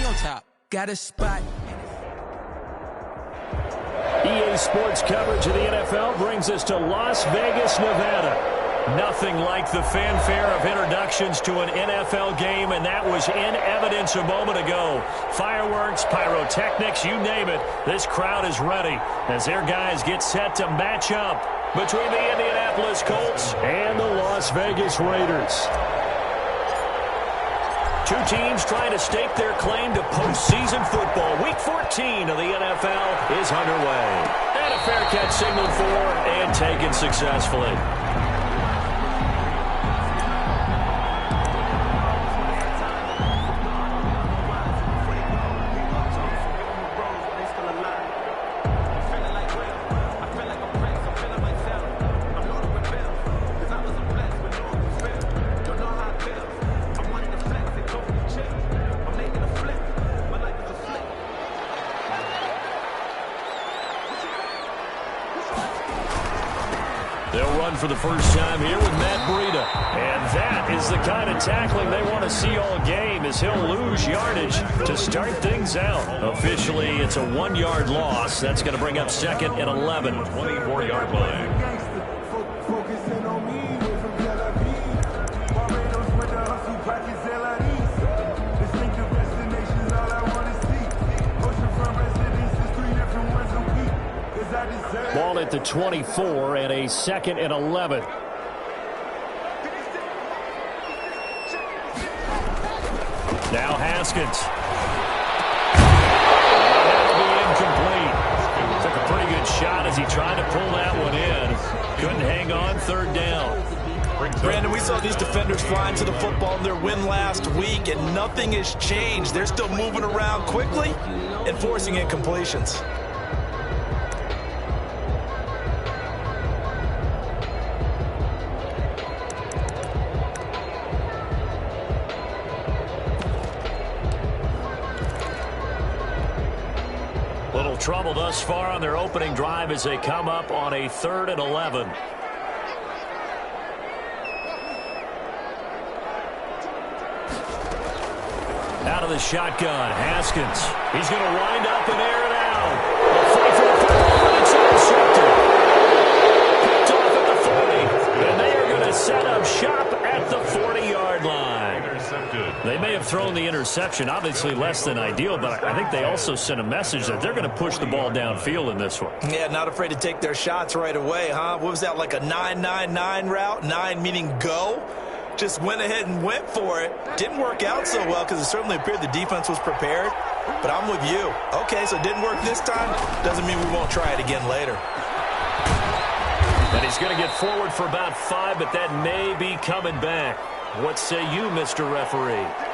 on top. Got a spot. EA Sports coverage of the NFL brings us to Las Vegas, Nevada. Nothing like the fanfare of introductions to an NFL game, and that was in evidence a moment ago. Fireworks, pyrotechnics, you name it. This crowd is ready as their guys get set to match up between the Indianapolis Colts and the Las Vegas Raiders. Two teams trying to stake their claim to postseason football. Week 14 of the NFL is underway. And a fair catch signaled for and taken successfully. For the first time here with Matt Breida. And that is the kind of tackling they want to see all game, as he'll lose yardage to start things out. Officially, it's a 1-yard loss. That's going to bring up second and 11. 24-yard line. Ball at the 24 and a second and 11. Now Haskins. That'll be incomplete. Took a pretty good shot as he tried to pull that one in. Couldn't hang on, third down. Brandon, we saw these defenders flying to the football in their win last week, and nothing has changed. They're still moving around quickly and forcing incompletions. Trouble thus far on their opening drive as they come up on a 3rd and 11. Out of the shotgun, Haskins. He's going to wind up and air it out. A fight for the football, and it's intercepted. Picked off at the 40, and they are going to set up shop at the 40-yard line. They may have thrown the interception, obviously less than ideal, but I think they also sent a message that they're going to push the ball downfield in this one. Yeah, not afraid to take their shots right away, huh? What was that, like a 9-9-9 route? 9 meaning go? Just went ahead and went for it. Didn't work out so well because it certainly appeared the defense was prepared, but I'm with you. Okay, so it didn't work this time. Doesn't mean we won't try it again later. And he's going to get forward for about 5, but that may be coming back. What say you, Mr. Referee?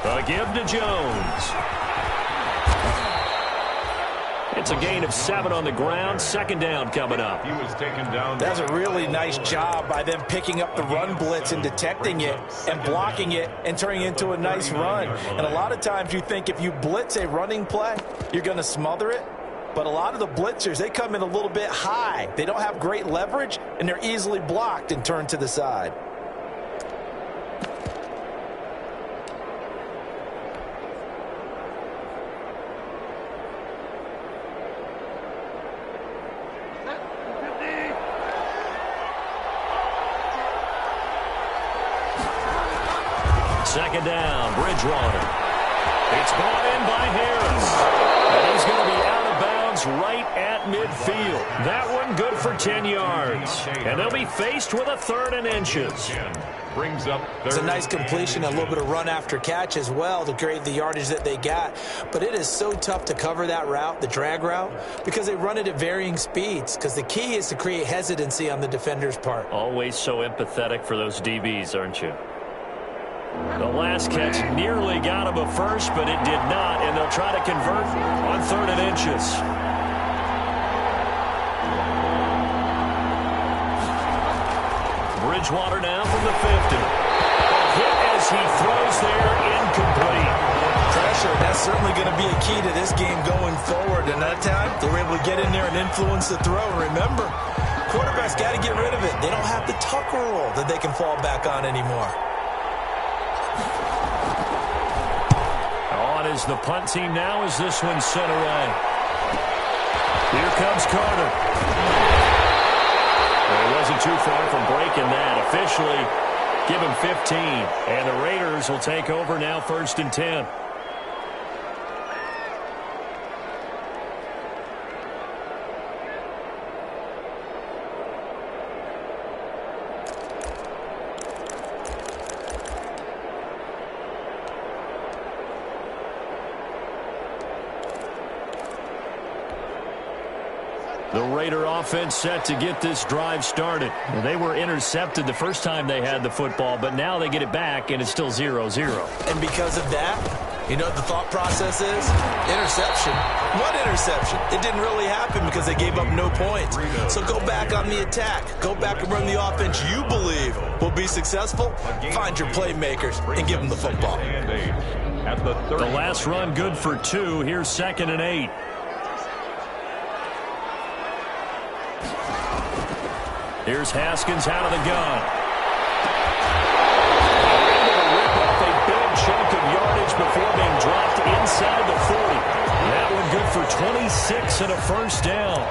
A give to Jones. It's a gain of 7 on the ground. Second down coming up. He was taken down. That's a really nice job by them picking up the run blitz and detecting it and blocking it and turning it into a nice run. And a lot of times you think if you blitz a running play, you're going to smother it. But a lot of the blitzers, they come in a little bit high. They don't have great leverage, and they're easily blocked and turned to the side. Second down, Bridgewater. It's brought in by Harris. And he's going to be out of bounds right at midfield. That one good for 10 yards. And they'll be faced with a 3rd and inches. Brings up it's a nice completion, a little bit of run after catch as well to create the yardage that they got. But it is so tough to cover that route, the drag route, because they run it at varying speeds. Because the key is to create hesitancy on the defender's part. Always so empathetic for those DBs, aren't you? The last catch nearly got him a first, but it did not, and they'll try to convert on 3rd and inches. Bridgewater now from the 50. Hit as he throws there, incomplete. Pressure, that's certainly going to be a key to this game going forward. And that time, they were able to get in there and influence the throw. Remember, quarterbacks got to get rid of it. They don't have the tucker roll that they can fall back on anymore. On is the punt team now as this one's sent away. Here comes Carter. Well, he wasn't too far from breaking that. Officially, give him 15. And the Raiders will take over now, 1st and 10. The Raider offense set to get this drive started. Well, they were intercepted the first time they had the football, but now they get it back, and it's still 0-0. And because of that, you know what the thought process is? Interception. What interception? It didn't really happen because they gave up no points. So go back on the attack. Go back and run the offense you believe will be successful. Find your playmakers and give them the football. The last run good for 2. Here's 2nd and 8. Here's Haskins out of the gun. Able to rip off a big chunk of yardage before being dropped inside the 40. That one good for 26 and a first down.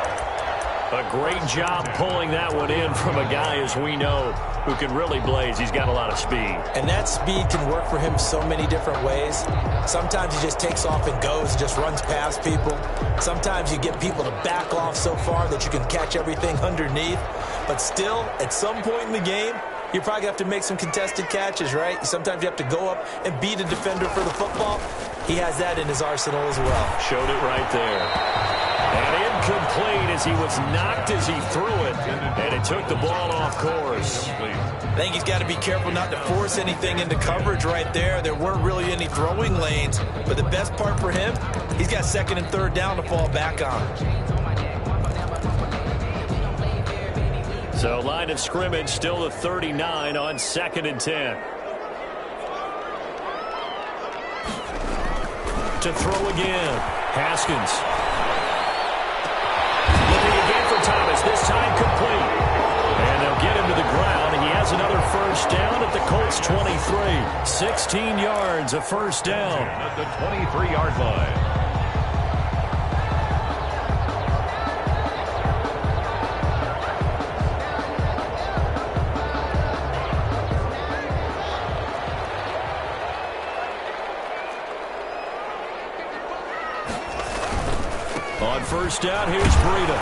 A great job pulling that one in from a guy, as we know, who can really blaze. He's got a lot of speed. And that speed can work for him so many different ways. Sometimes he just takes off and goes, just runs past people. Sometimes you get people to back off so far that you can catch everything underneath. But still, at some point in the game, you probably have to make some contested catches, right? Sometimes you have to go up and beat a defender for the football. He has that in his arsenal as well. Showed it right there. And incomplete as he was knocked as he threw it. And it took the ball off course. I think he's got to be careful not to force anything into coverage right there. There weren't really any throwing lanes. But the best part for him, he's got 2nd and 3rd down to fall back on. So line of scrimmage still the 39 on 2nd and 10. To throw again. Haskins. Looking again for Thomas. This time complete. And they'll get him to the ground. He has another first down at the Colts 23. 16 yards, a first down. At the 23-yard line. On first down, here's Breida.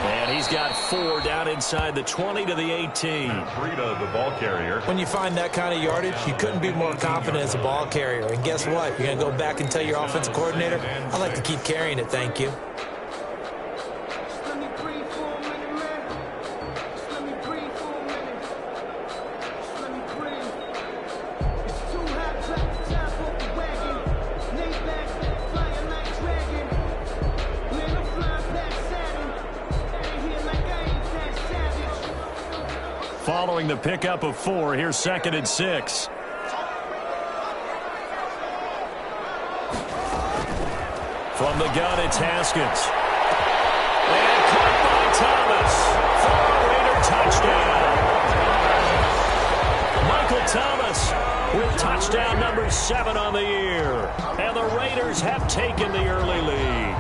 And he's got 4 down inside the 20 to the 18. Breida, the ball carrier. When you find that kind of yardage, you couldn't be more confident as a ball carrier. And guess what? You're going to go back and tell your offensive coordinator, I'd like to keep carrying it, thank you. Following the pickup of 4, here's 2nd and 6. From the gun, it's Haskins. And caught by Thomas for a Raider touchdown. Michael Thomas with touchdown number 7 on the year. And the Raiders have taken the early lead.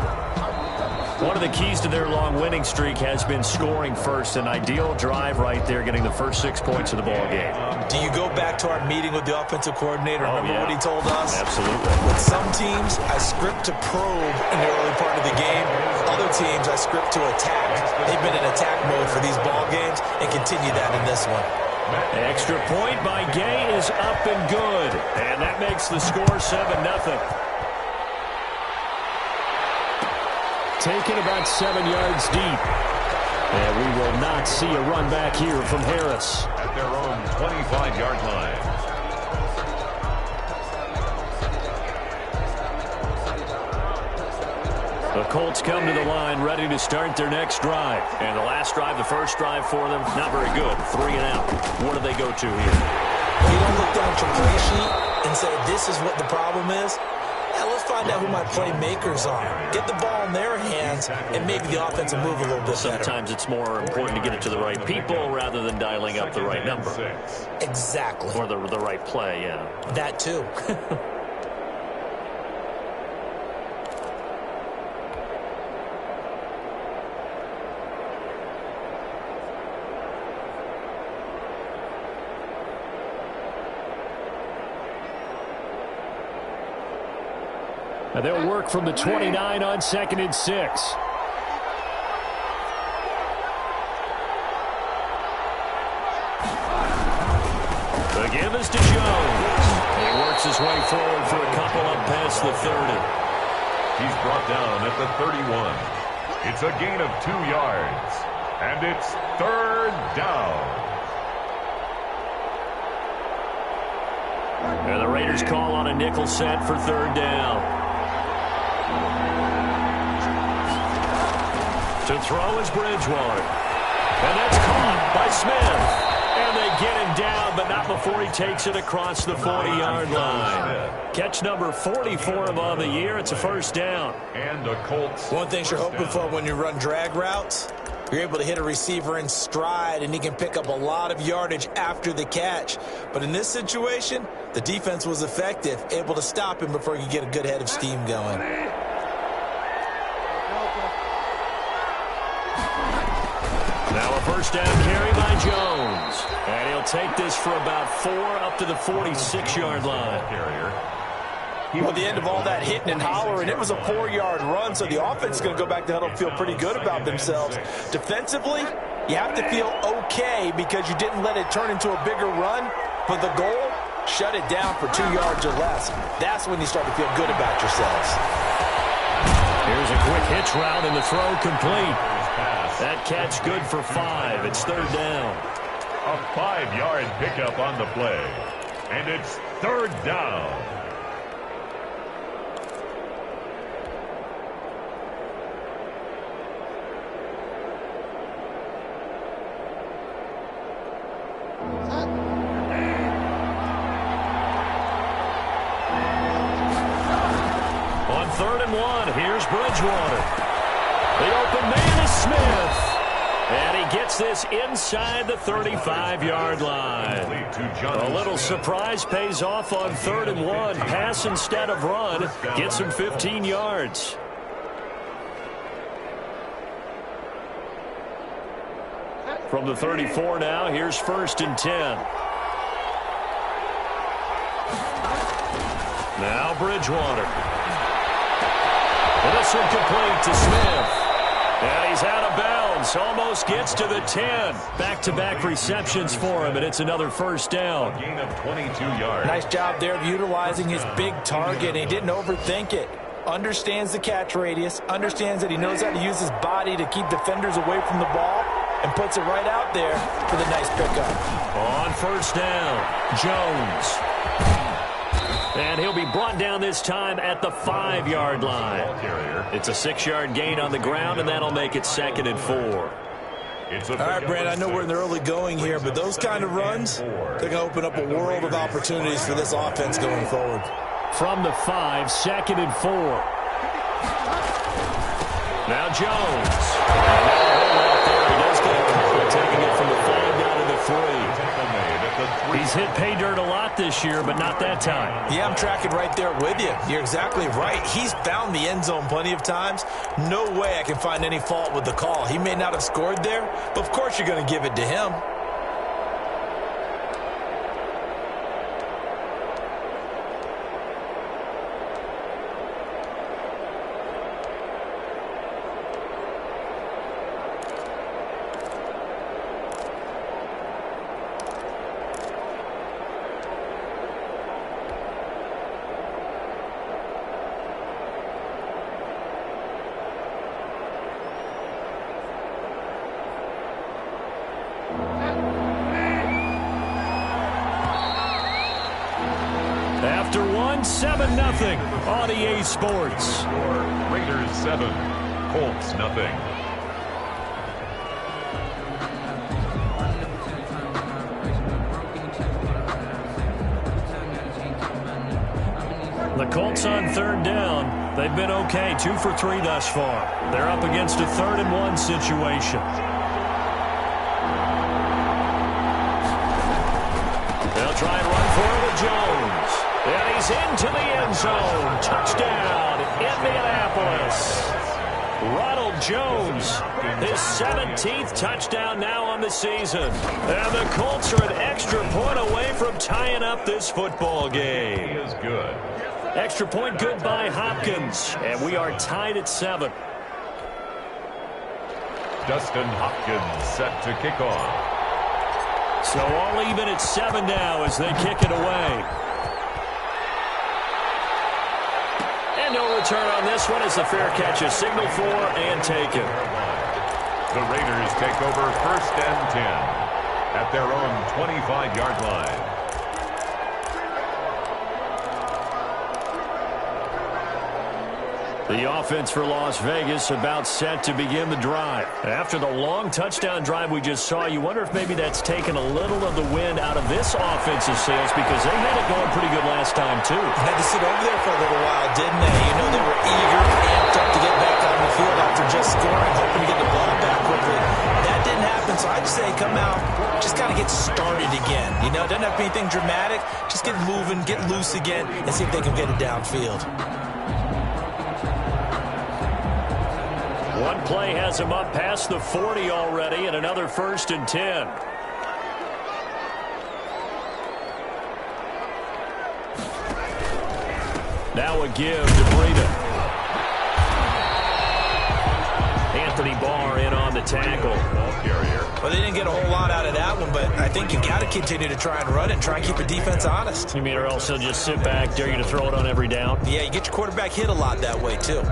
One of the keys to their long winning streak has been scoring first. An ideal drive right there, getting the first 6 points of the ball game. Do you go back to our meeting with the offensive coordinator? Remember what he told us? Absolutely. With some teams, I script to probe in the early part of the game. Other teams, I script to attack. They've been in attack mode for these ball games and continue that in this one. Extra point by Gay is up and good. And that makes the score 7-0. Taken about 7 yards deep. And we will not see a run back here from Harris. At their own 25-yard line. The Colts come to the line ready to start their next drive. And the last drive, the first drive for them, not very good. 3 and out. What do they go to here? You don't look down at your play sheet and say, this is what the problem is. Yeah, let's find out who my playmakers are. Get the ball in their hands, and maybe the offense will move a little bit better. Sometimes it's more important to get it to the right people rather than dialing up the right number. Exactly. Or the right play, yeah. That too. And they'll work from the 29 on 2nd and 6. The give is to Jones. He works his way forward for a couple up past the 30. He's brought down at the 31. It's a gain of 2 yards. And it's 3rd down. And the Raiders call on a nickel set for 3rd down. To throw is Bridgewater. And that's caught by Smith. And they get him down, but not before he takes it across the 40-yard line. Catch number 40 for him on the year. It's a 1st down. And the Colts. One thing you're hoping for when you run drag routes, you're able to hit a receiver in stride, and he can pick up a lot of yardage after the catch. But in this situation, the defense was effective, able to stop him before he could get a good head of steam going. Now a 1st down carry by Jones. And he'll take this for about 4 up to the 46-yard line. Well, the end of all that hitting and hollering, it was a 4-yard run, so the offense is going to go back to huddle and feel pretty good about themselves. Defensively, you have to feel okay because you didn't let it turn into a bigger run, but the goal, shut it down for 2 yards or less. That's when you start to feel good about yourselves. Here's a quick hitch route and the throw complete. That catch good for 5. It's 3rd down. A 5-yard pickup on the play. And it's 3rd down. On 3rd and 1, here's Bridgewater. The open man is Smith. And he gets this inside the 35-yard line. A little surprise pays off on 3rd and 1. Pass instead of run. Gets him 15 yards. From the 34 now, here's 1st and 10. Now Bridgewater. And this one complete to Smith. And he's out of bounds. Almost gets to the 10. Back-to-back receptions for him, and it's another 1st down. A gain of 22 yards. Nice job there of utilizing his big target. He didn't overthink it. Understands the catch radius. Understands that he knows how to use his body to keep defenders away from the ball. And puts it right out there for the nice pickup. On 1st down, Jones. And he'll be brought down this time at the 5-yard line. It's a 6-yard gain on the ground, and that'll make it 2nd and 4. All right, Brad, I know we're in the early going here, but those kind of runs, they're going to open up a world of opportunities for this offense going forward. From the 5, 2nd and 4. Now Jones. Taking it from the 5 down to the 3. He's hit pay dirt a lot this year, but not that time. Yeah, I'm tracking right there with you. You're exactly right. He's found the end zone plenty of times. No way I can find any fault with the call. He may not have scored there, but of course you're going to give it to him. After 1, won 7-0 on EA Sports. Raiders 7, Colts nothing. The Colts on third down. They've been okay, 2 for 3 thus far. They're up against a 3rd-and-1 situation. They'll try and run for it with Jones. And he's into the end zone. Touchdown, Indianapolis. Ronald Jones, his 17th touchdown now on the season. And the Colts are an extra point away from tying up this football game. He is good. Extra point good by Hopkins. And we are tied at 7. Dustin Hopkins set to kick off. So all even at 7 now as they kick it away. And no return on this one as the fair catch is signaled for and taken. The Raiders take over 1st and 10 at their own 25-yard line. The offense for Las Vegas about set to begin the drive. After the long touchdown drive we just saw, you wonder if maybe that's taken a little of the wind out of this offensive sails because they had it going pretty good last time, too. Had to sit over there for a little while, didn't they? You know, they were eager, amped up to get back on the field after just scoring, hoping to get the ball back quickly. That didn't happen, so I'd say come out, just kind of get started again. You know, it doesn't have to be anything dramatic. Just get moving, get loose again, and see if they can get it downfield. One play has him up past the 40 already, and another 1st and 10. Now a give to Breida. Anthony Barr in on the tackle. Ball carrier. Well, they didn't get a whole lot out of that one, but I think you got to continue to try and run it and try and keep the defense honest. You mean or else they'll just sit back, dare you to throw it on every down? Yeah, you get your quarterback hit a lot that way, too.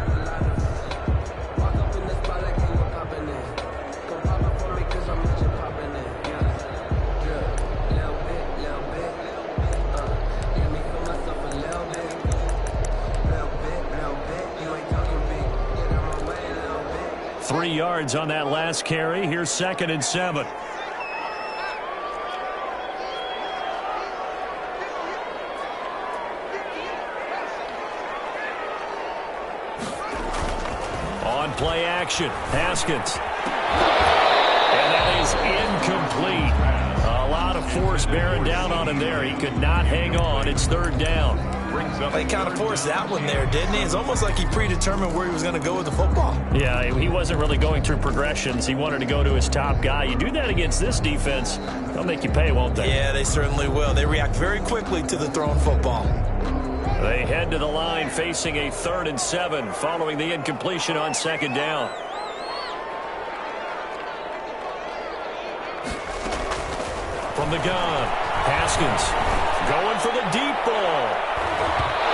Three yards on that last carry. Here's 2nd and 7. On play action, Haskins. And that is incomplete. A lot of force bearing down on him there. He could not hang on. It's 3rd down. He kind of forced that one there, didn't he? It's almost like he predetermined where he was going to go with the football. Yeah, he wasn't really going through progressions. He wanted to go to his top guy. You do that against this defense, they'll make you pay, won't they? Yeah, they certainly will. They react very quickly to the thrown football. They head to the line facing a 3rd and 7 following the incompletion on 2nd down. From the gun, Haskins going for the deep ball.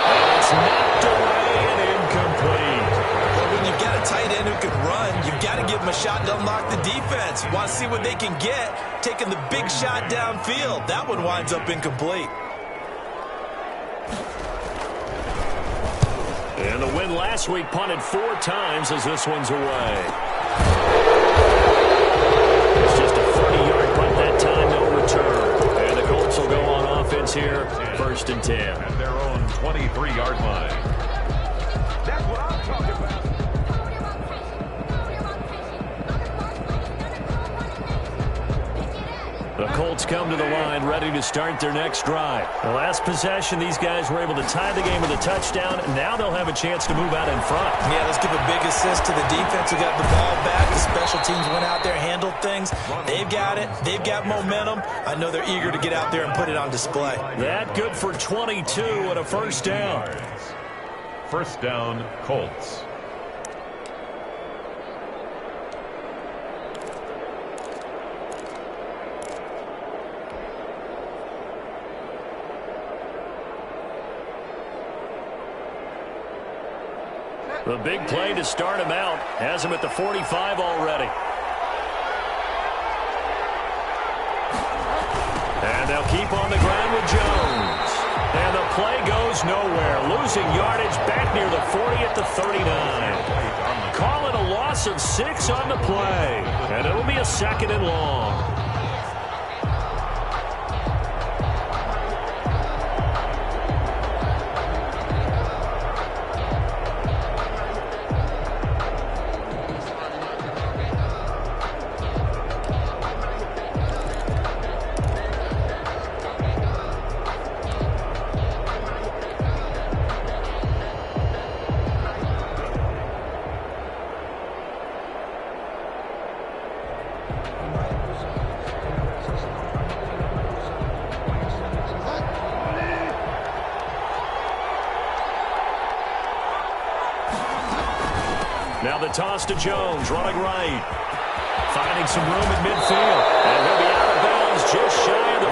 And it's knocked away and incomplete. But when you've got a tight end who can run, you've got to give him a shot to unlock the defense. Want to see what they can get, taking the big shot downfield. That one winds up incomplete. And the win last week punted 4 times as this one's away. It's just a 30-yard punt that time, no return. And the Colts will go on offense here, 1st and 10. At their own 23-yard line. That's what I'm talking about. The Colts come to the line ready to start their next drive. The last possession, these guys were able to tie the game with a touchdown. Now they'll have a chance to move out in front. Yeah, let's give a big assist to the defense who got the ball back. The special teams went out there, handled things. They've got it. They've got momentum. I know they're eager to get out there and put it on display. That good for 22 and a 1st down. 1st down, Colts. The big play to start him out has him at the 45 already. And they'll keep on the ground with Jones. And the play goes goes nowhere. Losing yardage back near the 40 at the 39. Call it a loss of 6 on the play. And it'll be a 2nd and long. Now the toss to Jones, running right. Finding some room in midfield. And he'll be out of bounds just shy of the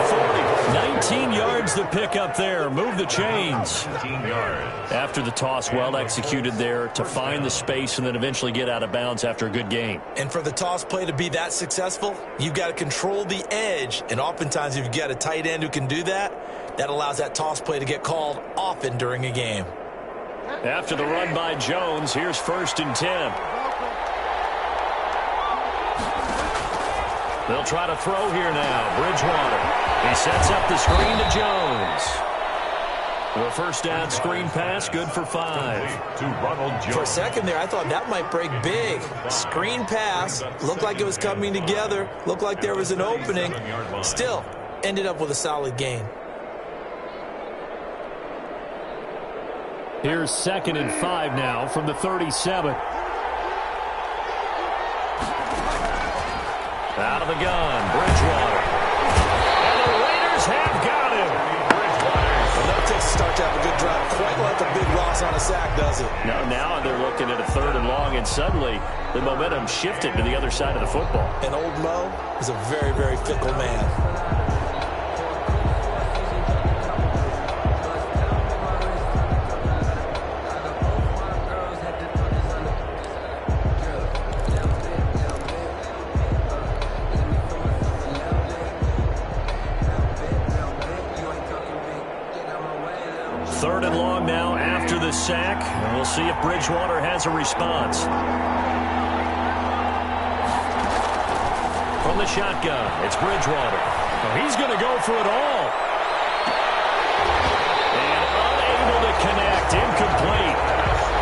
40. 19 yards the pickup there. Move the chains. 19 yards. After the toss, well executed there to find the space and then eventually get out of bounds after a good gain. And for the toss play to be that successful, you've got to control the edge. And oftentimes if you've got a tight end who can do that, that allows that toss play to get called often during a game. After the run by Jones, here's 1st and 10. They'll try to throw here now. Bridgewater. He sets up the screen to Jones. The first down screen pass, good for 5. To Ronald Jones. For a second there, I thought that might break big. Screen pass. Looked like it was coming together. Looked like there was an opening. Still, ended up with a solid gain. Here's 2nd and 5 now from the 37. Out of the gun, Bridgewater. And the Raiders have got him. Well, that takes a start to have a good drive. Quite like a big loss on a sack, does it? No, now they're looking at a 3rd and long, and suddenly the momentum shifted to the other side of the football. And old Mo is a very, very fickle man. Sack, and we'll see if Bridgewater has a response. From the shotgun, it's Bridgewater. Oh, he's going to go for it all. And unable to connect, incomplete.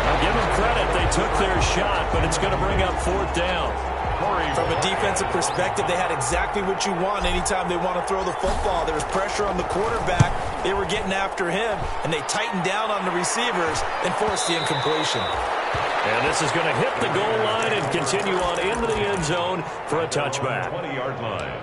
I'll give them credit, they took their shot, but it's going to bring up 4th down. From a defensive perspective, they had exactly what you want anytime they want to throw the football. There was pressure on the quarterback. They were getting after him, and they tightened down on the receivers and forced the incompletion. And this is going to hit the goal line and continue on into the end zone for a touchback. 20-yard line.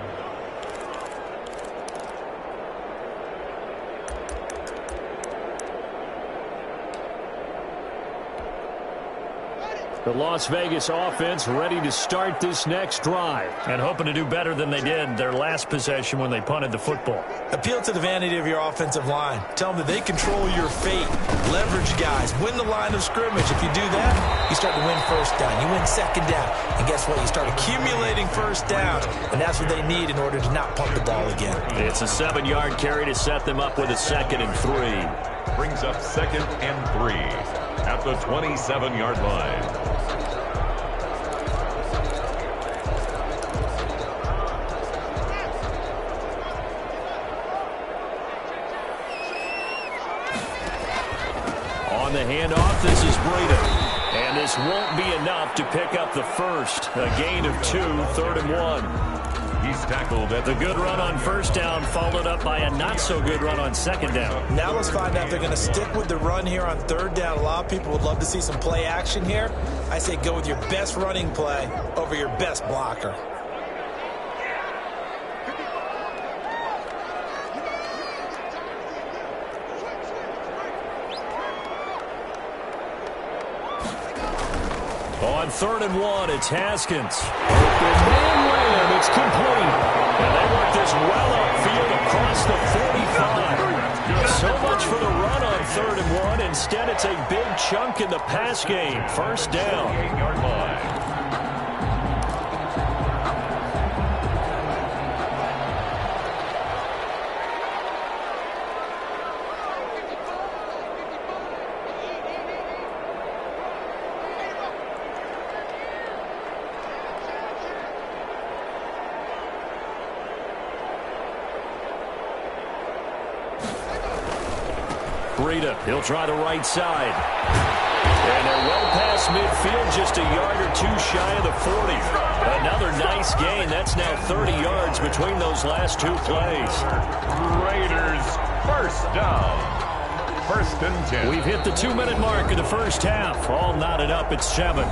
The Las Vegas offense ready to start this next drive and hoping to do better than they did their last possession when they punted the football. Appeal to the vanity of your offensive line. Tell them that they control your fate. Leverage guys. Win the line of scrimmage. If you do that, you start to win 1st down. You win 2nd down. And guess what? You start accumulating 1st downs. And that's what they need in order to not punt the ball again. It's a 7-yard carry to set them up with a 2nd and 3. Brings up 2nd and 3 at the 27-yard line. On the handoff, this is Breida. And this won't be enough to pick up the first. A gain of 2, 3rd and 1. He's tackled at the good run on 1st down, followed up by a not-so-good run on 2nd down. Now let's find out if they're going to stick with the run here on 3rd down. A lot of people would love to see some play action here. I say go with your best running play over your best blocker. On 3rd and 1, it's Haskins. Open man Lamb, it's complete. And they work this well upfield across the 45. So much for the run on 3rd and 1. Instead, it's a big chunk in the pass game. 1st down. 8-yard line. Breida, he'll try the right side. And they're well past midfield, just a yard or two shy of the 40. Another nice gain. That's now 30 yards between those last two plays. Raiders first down. 1st and 10. We've hit the 2-minute mark of the first half. All knotted up at 7.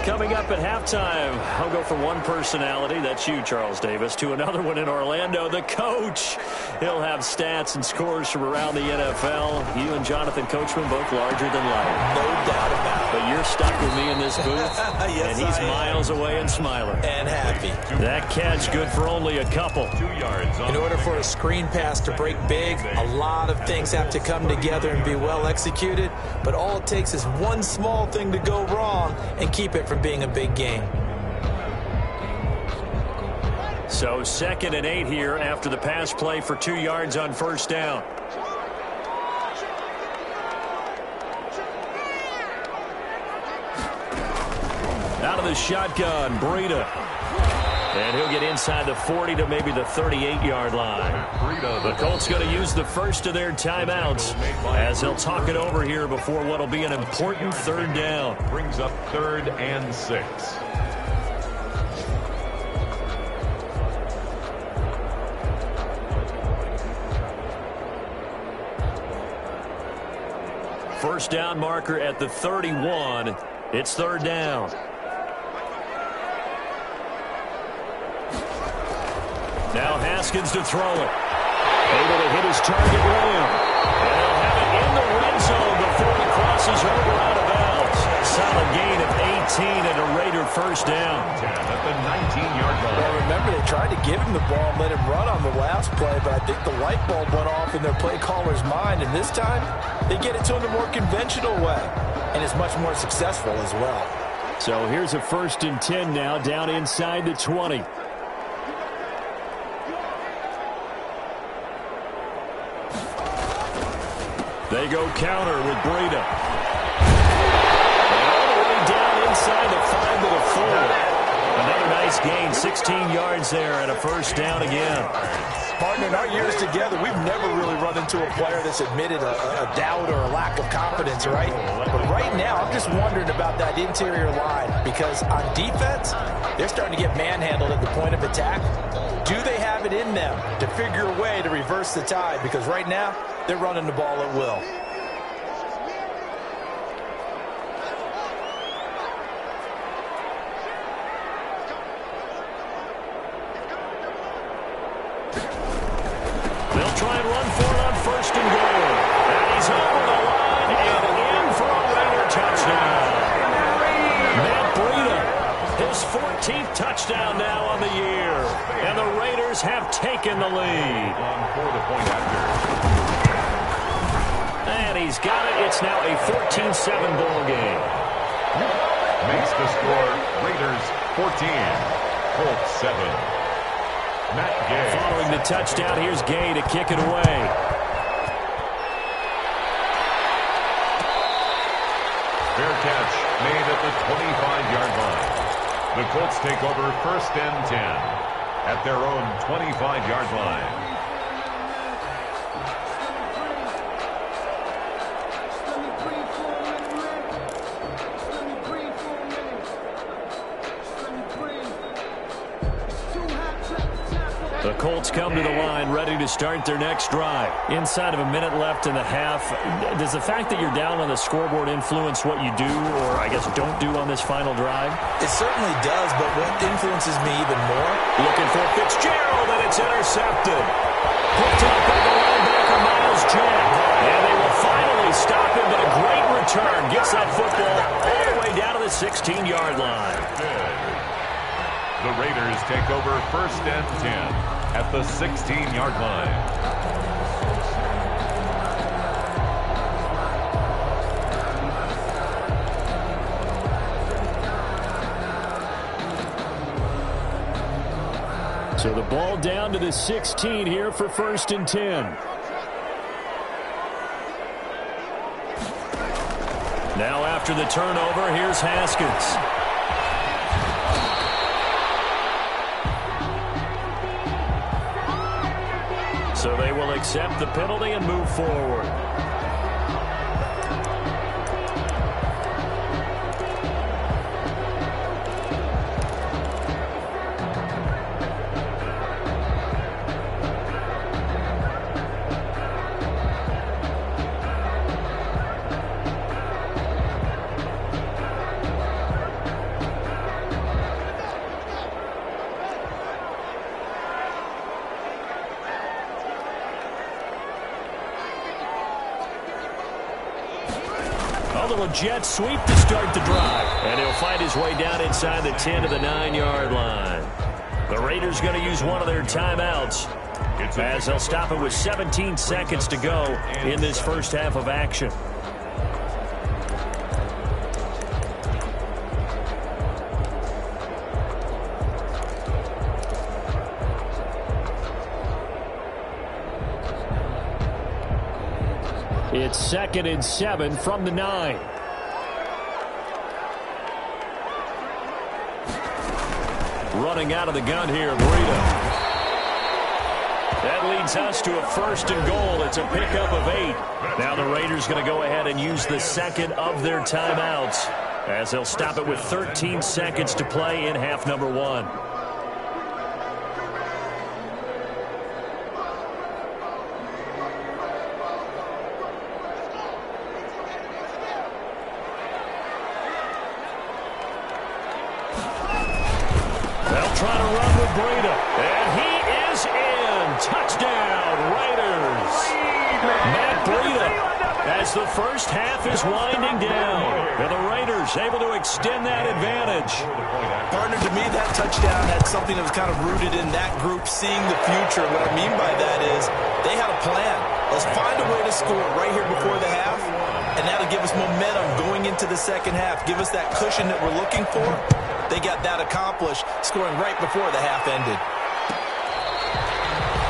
Coming up at halftime, I'll go from one personality, that's you, Charles Davis, to another one in Orlando, the coach. He'll have stats and scores from around the NFL. You and Jonathan Coachman both larger than life. No doubt about it. But you're stuck with me in this booth, yes, and he's miles away and smiling. And happy. That catch good for only a couple. 2 yards. In order for a screen pass to break big, a lot of things have to come together and be well executed. But all it takes is one small thing to go wrong and keep it from being a big game. So 2nd and 8 here after the pass play for 2 yards on first down. Out of the shotgun, Breida. And he'll get inside the 40 to maybe the 38-yard line. The Colts going to use the first of their timeouts as they'll talk it over here before what will be an important 3rd down. Brings up 3rd and 6. First down marker at the 31. It's 3rd down. Now Haskins to throw it. Able to hit his target, William. And he'll have it in the red zone before he crosses over out of bounds. Solid gain of 18 and a Raider first down. At the 19-yard line. Well, remember, they tried to give him the ball and let him run on the last play, but I think the light bulb went off in their play caller's mind, and this time they get it to him the more conventional way, and it's much more successful as well. So here's a 1st and 10 now, down inside the 20. They go counter with Breida. And all the way down inside the 5 to the 4. Another nice gain, 16 yards there and a first down again. Partner, in our years together, we've never really run into a player that's admitted a doubt or a lack of confidence, right? But right now, I'm just wondering about that interior line because on defense, they're starting to get manhandled at the point of attack. Do they have it in them to figure a way to reverse the tide? Because right now, they're running the ball at will. They'll try and run for it on 1st and goal. And he's over the line and in for a Raider touchdown. Matt Breida, his 14th touchdown now on the year. And the Raiders have taken the lead. For the point after. And he's got it. It's now a 14-7 ball game. Makes the score Raiders 14, Colts 7. Matt Gay. Following the touchdown, here's Gay to kick it away. Fair catch made at the 25-yard line. The Colts take over 1st and 10 at their own 25-yard line. The Colts come to the line ready to start their next drive. Inside of a minute left in the half, does the fact that you're down on the scoreboard influence what you do or, I guess, don't do on this final drive? It certainly does, but what influences me even more? Looking for Fitzgerald, and it's intercepted. Picked up by the linebacker, Miles Jack. And they will finally stop him, but a great return. Gets that football all the way down to the 16-yard line. The Raiders take over 1st and 10 at the 16-yard line. So the ball down to the 16 here for 1st and 10. Now after the turnover, here's Haskins. So they will accept the penalty and move forward. A little jet sweep to start the drive. And he'll find his way down inside the 10 to the 9-yard line. The Raiders going to use one of their timeouts as they'll stop it with 17 seconds to go in this first half of action. It's 2nd and 7 from the 9. Running out of the gun here, Breida. That leads us to a 1st and goal. It's a pickup of 8. Now the Raiders going to go ahead and use the second of their timeouts as they'll stop it with 13 seconds to play in half number 1. Trying to run with Breida. And he is in. Touchdown, Raiders. Matt Breida as the first half is winding down. And the Raiders able to extend that advantage. Partner, to me, that touchdown had something that was kind of rooted in that group seeing the future. What I mean by that is they had a plan. Let's find a way to score right here before the half. And that'll give us momentum going into the second half. Give us that cushion that we're looking for. They got that accomplished, scoring right before the half ended.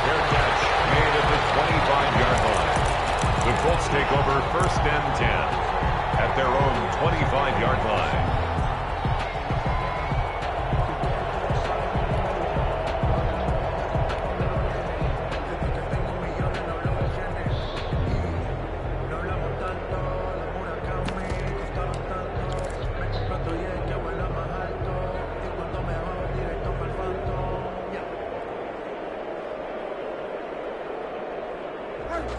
Fair catch made at the 25-yard line. The Colts take over 1st and 10 at their own 25-yard line.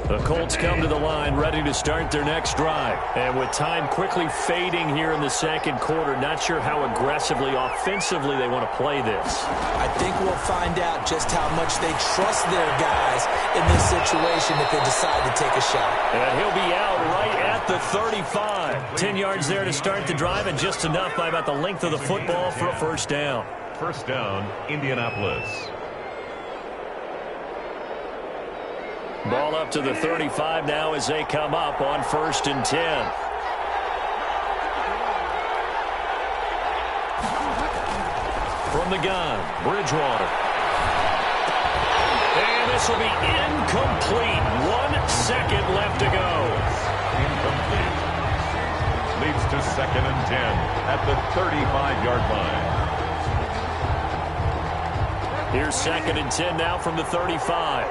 The Colts come to the line ready to start their next drive. And with time quickly fading here in the second quarter, not sure how aggressively, offensively they want to play this. I think we'll find out just how much they trust their guys in this situation if they decide to take a shot. And he'll be out right at the 35. 10 yards there to start the drive, and just enough by about the length of the football for a first down. First down, Indianapolis. Ball up to the 35 now as they come up on 1st and 10. From the gun, Bridgewater. And this will be incomplete. 1 second left to go. Incomplete. Leads to 2nd and 10 at the 35-yard line. Here's 2nd and 10 now from the 35.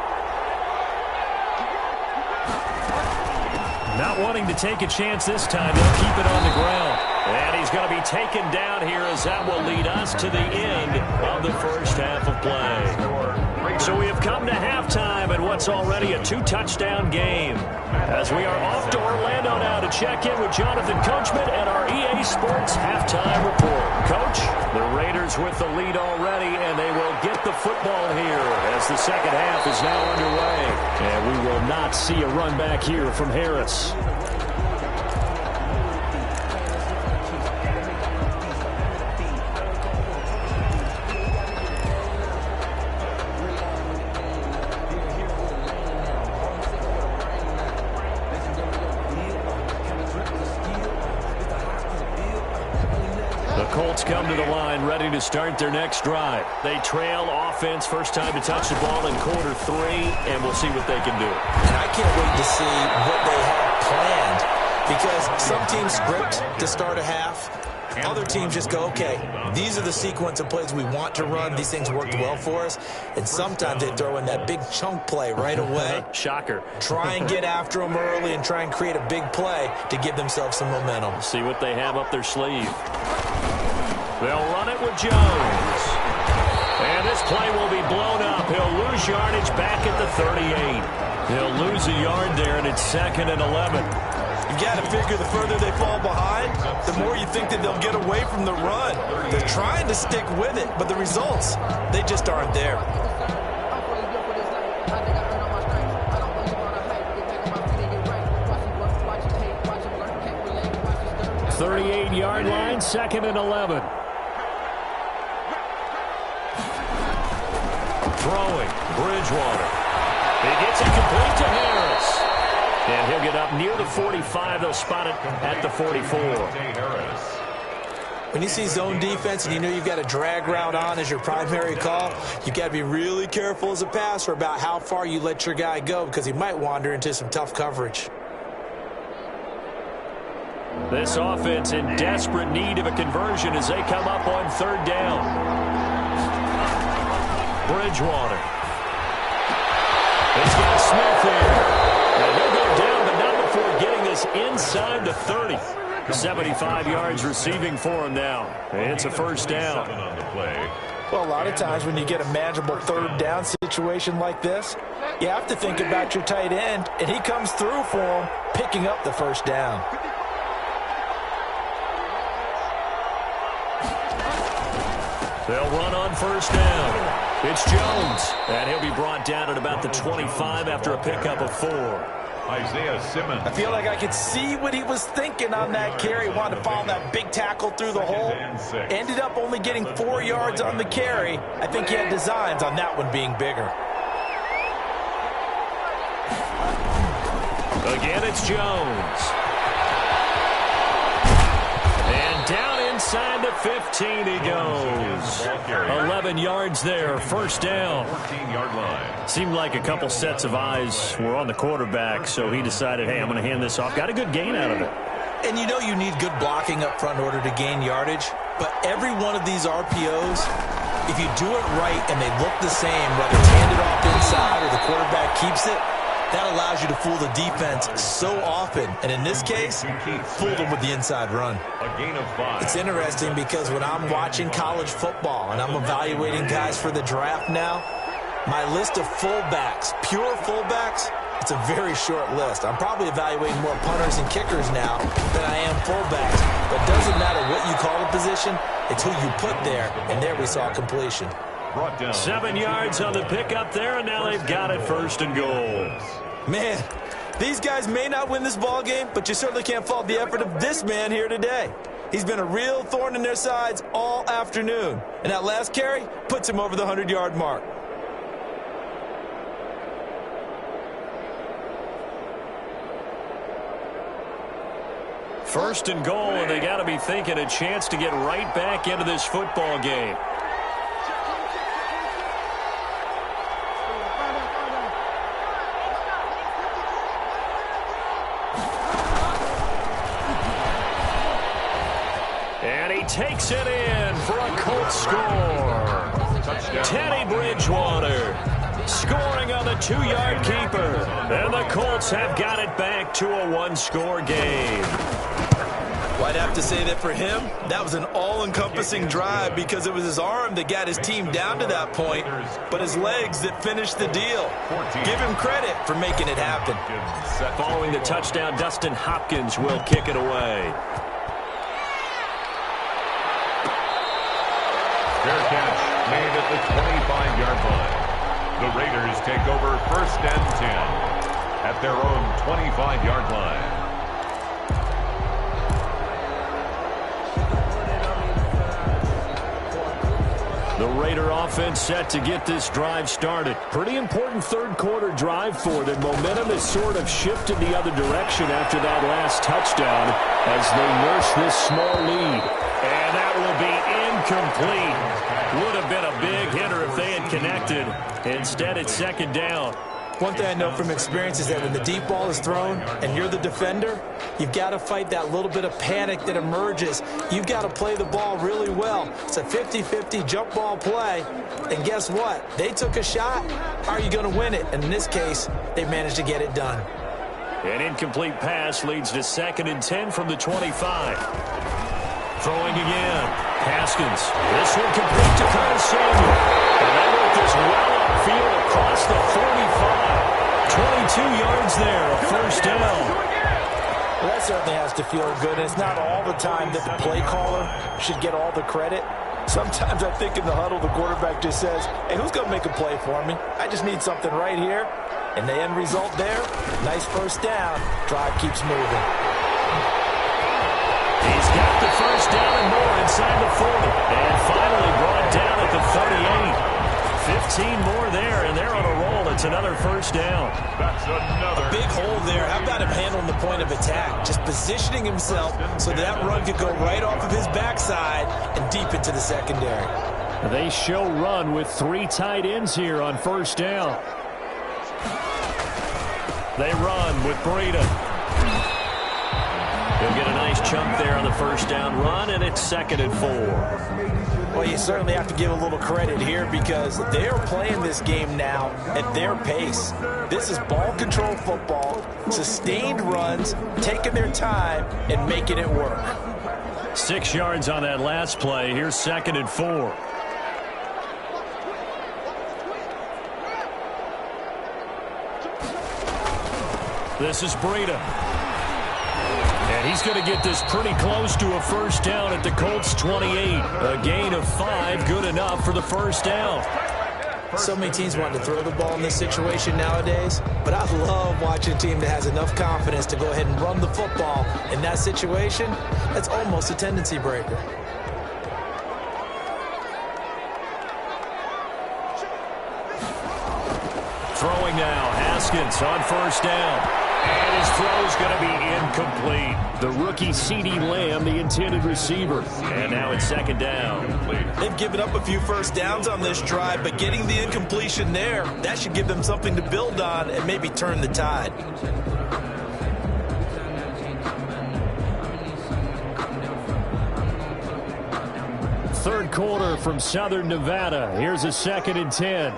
Not wanting to take a chance this time, they'll keep it on the ground. And he's going to be taken down here as that will lead us to the end of the first half of play. So we have come to halftime in what's already a 2-touchdown game. As we are off to Orlando now to check in with Jonathan Coachman and our EA Sports halftime report. Coach, the Raiders with the lead already, and they will get the football here as the second half is now underway. And we will not see a run back here from Harris. Colts come to the line ready to start their next drive. They trail offense, first time to touch the ball in quarter 3, and we'll see what they can do. And I can't wait to see what they have planned because some teams script to start a half. Other teams just go, okay, these are the sequence of plays we want to run. These things worked well for us. And sometimes they throw in that big chunk play right away. Shocker. Try and get after them early and try and create a big play to give themselves some momentum. See what they have up their sleeve. They'll run it with Jones. And this play will be blown up. He'll lose yardage back at the 38. He'll lose a yard there, and it's 2nd and 11. You got to figure the further they fall behind, the more you think that they'll get away from the run. They're trying to stick with it, but the results, they just aren't there. Yard line, 2nd and 11. Throwing, Bridgewater. He gets it complete to Harris. And he'll get up near the 45. They'll spot it at the 44. When you see zone defense and you know you've got a drag route on as your primary call, you've got to be really careful as a passer about how far you let your guy go because he might wander into some tough coverage. This offense in desperate need of a conversion as they come up on 3rd down. Bridgewater. It's got Smith here. Now he'll go down, but not before getting this inside the 30. 75 yards receiving for him now. It's a 1st down. Well, a lot of times when you get a manageable 3rd down situation like this, you have to think about your tight end, and he comes through for him, picking up the 1st down. They'll run on 1st down. It's Jones, and he'll be brought down at about the 25 after a pickup of 4. Isaiah Simmons. I feel like I could see what he was thinking on that carry. Wanted to follow that big tackle through the hole. Ended up only getting 4 yards on the carry. I think he had designs on that one being bigger. Again, it's Jones. And down inside the 15 he goes. 11 yards there, 1st down. 14-yard line. Seemed like a couple sets of eyes were on the quarterback, so he decided, hey, I'm going to hand this off. Got a good gain out of it. And you know you need good blocking up front in order to gain yardage, but every one of these RPOs, if you do it right and they look the same, whether it's handed off inside or the quarterback keeps it, that allows you to fool the defense so often. And in this case, fooled them with the inside run. A gain of 5. It's interesting because when I'm watching college football and I'm evaluating guys for the draft now, my list of fullbacks, pure fullbacks, it's a very short list. I'm probably evaluating more punters and kickers now than I am fullbacks. But it doesn't matter what you call the position, it's who you put there. And there we saw completion. 7 yards on the pickup there, and now they've got it 1st and goal. Man, these guys may not win this ball game, but you certainly can't fault the effort of this man here today. He's been a real thorn in their sides all afternoon. And that last carry puts him over the 100-yard mark. First and goal, and they got to be thinking a chance to get right back into this football game. And he takes it in for a Colts score. Touchdown. Teddy Bridgewater scoring on the 2-yard keeper. And the Colts have got it back to a 1-score game. Well, I'd have to say that for him, that was an all-encompassing drive because it was his arm that got his team down to that point, but his legs that finished the deal. Give him credit for making it happen. Following the touchdown, Dustin Hopkins will kick it away. Fair catch made at the 25-yard line. The Raiders take over 1st and 10 at their own 25-yard line. The Raider offense set to get this drive started. Pretty important 3rd quarter drive for them. Momentum has sort of shifted the other direction after that last touchdown as they nurse this small lead. And that will be incomplete. Would have been a big hitter if they had connected. Instead, it's 2nd down. One thing I know from experience is that when the deep ball is thrown and you're the defender, you've got to fight that little bit of panic that emerges. You've got to play the ball really well. It's a 50-50 jump ball play, and guess what? They took a shot. How are you going to win it? And in this case, they managed to get it done. An incomplete pass leads to 2nd and 10 from the 25. Throwing again. Haskins. This one complete to Curtis Samuel. And they work this well upfield across the 45. 22 yards there, a first down. Well, that certainly has to feel good. And it's not all the time that the play caller should get all the credit. Sometimes I think in the huddle, the quarterback just says, hey, who's going to make a play for me? I just need something right here. And the end result there, nice first down. Drive keeps moving. He's got the first down and more inside the 40. And finally brought down at the 38. 15 more there, and they're on a roll. It's another first down. That's another. A big hole there. How about him handling the point of attack? Just positioning himself so that run could go right off of his backside and deep into the secondary. They show run with 3 tight ends here on first down. They run with Breida. He'll get a nice chunk there on the first down run, and it's 2nd and 4. Well, you certainly have to give a little credit here because they're playing this game now at their pace. This is ball control football, sustained runs, taking their time, and making it work. 6 yards on that last play. Here's 2nd and 4. This is Breida. And he's going to get this pretty close to a first down at the Colts 28. A gain of 5, good enough for the first down. So many teams want to throw the ball in this situation nowadays, but I love watching a team that has enough confidence to go ahead and run the football. In that situation, that's almost a tendency breaker. Throwing now, Haskins on first down. And his throw is going to be incomplete. The rookie CeeDee Lamb, the intended receiver. And now it's 2nd down. They've given up a few first downs on this drive, but getting the incompletion there, that should give them something to build on and maybe turn the tide. Third quarter from Southern Nevada. Here's a 2nd and 10.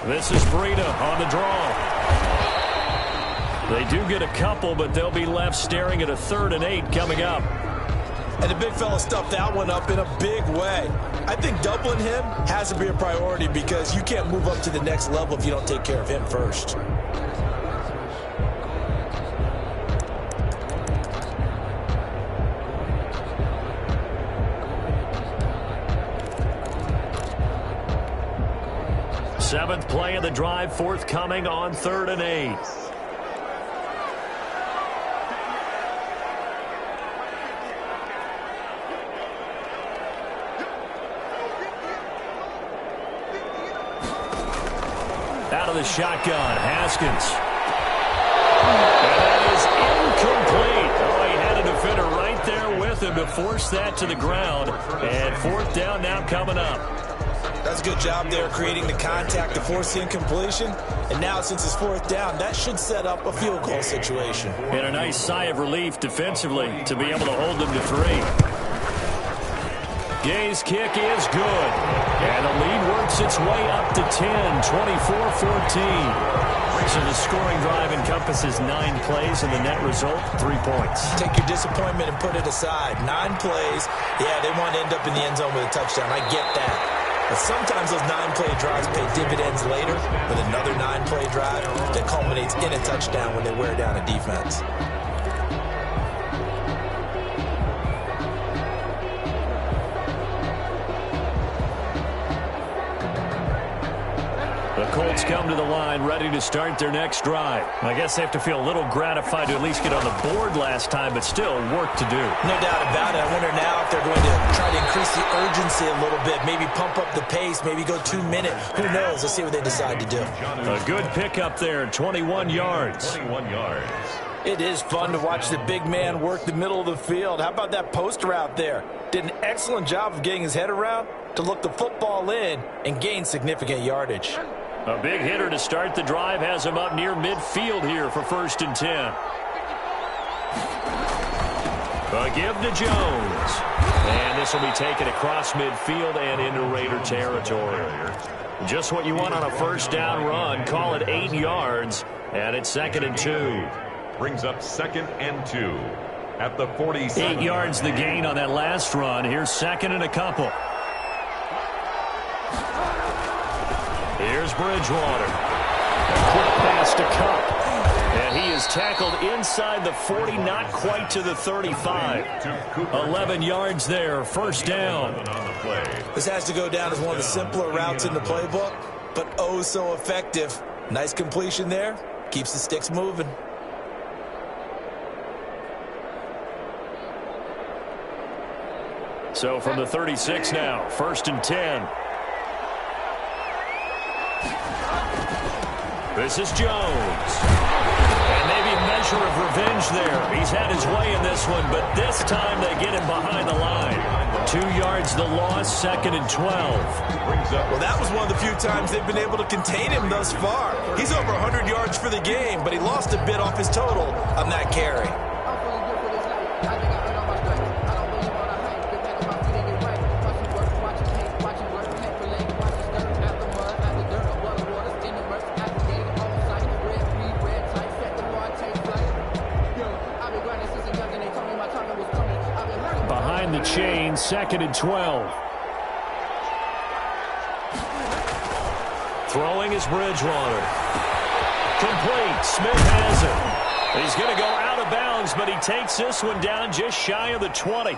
This is Breida on the draw. They do get a couple, but they'll be left staring at a 3rd and 8 coming up. And the big fella stuffed that one up in a big way. I think doubling him has to be a priority because you can't move up to the next level if you don't take care of him first. Seventh play of the drive forthcoming on 3rd and 8. Out of the shotgun, Haskins. And that is incomplete. Oh, he had a defender right there with him to force that to the ground. And 4th down now coming up. That's a good job there creating the contact to force the incompletion. And now since it's 4th down, that should set up a field goal situation. And a nice sigh of relief defensively to be able to hold them to 3. Gay's kick is good. And the lead works its way up to 10, 24-14. So the scoring drive encompasses 9 plays, and the net result, 3 points. Take your disappointment and put it aside. 9 plays. Yeah, they want to end up in the end zone with a touchdown. I get that. But sometimes those 9-play drives pay dividends later with another 9-play drive that culminates in a touchdown when they wear down a defense. The Colts come to the line ready to start their next drive. I guess they have to feel a little gratified to at least get on the board last time, but still work to do. No doubt about it. I wonder now if they're going to try to increase the urgency a little bit, maybe pump up the pace, maybe go 2 minutes. Who knows? Let's see what they decide to do. A good pickup there, 21 yards. 21 yards. It is fun to watch the big man work the middle of the field. How about that post route there? Did an excellent job of getting his head around to look the football in and gain significant yardage. A big hitter to start the drive has him up near midfield here for 1st and 10. A give to Jones. And this will be taken across midfield and into Raider territory. Just what you want on a first down run. Call it 8 yards. And it's 2nd and 2. Brings up 2nd and 2 at the 47. 8 yards the gain on that last run. Here's 2nd and a couple. Here's Bridgewater. A quick pass to Cup. And he is tackled inside the 40, not quite to the 35. 11 yards there, 1st down. This has to go down as one of the simpler routes in the playbook, but oh so effective. Nice completion there. Keeps the sticks moving. So from the 36 now, 1st and 10. This is Jones. And maybe a measure of revenge there. He's had his way in this one, but this time they get him behind the line. 2 yards the loss, 2nd and 12. Well, that was one of the few times they've been able to contain him thus far. He's over 100 yards for the game, but he lost a bit off his total on that carry. The chain, 2nd and 12. Throwing is Bridgewater. Complete. Smith has it. He's going to go out of bounds, but he takes this one down just shy of the 20.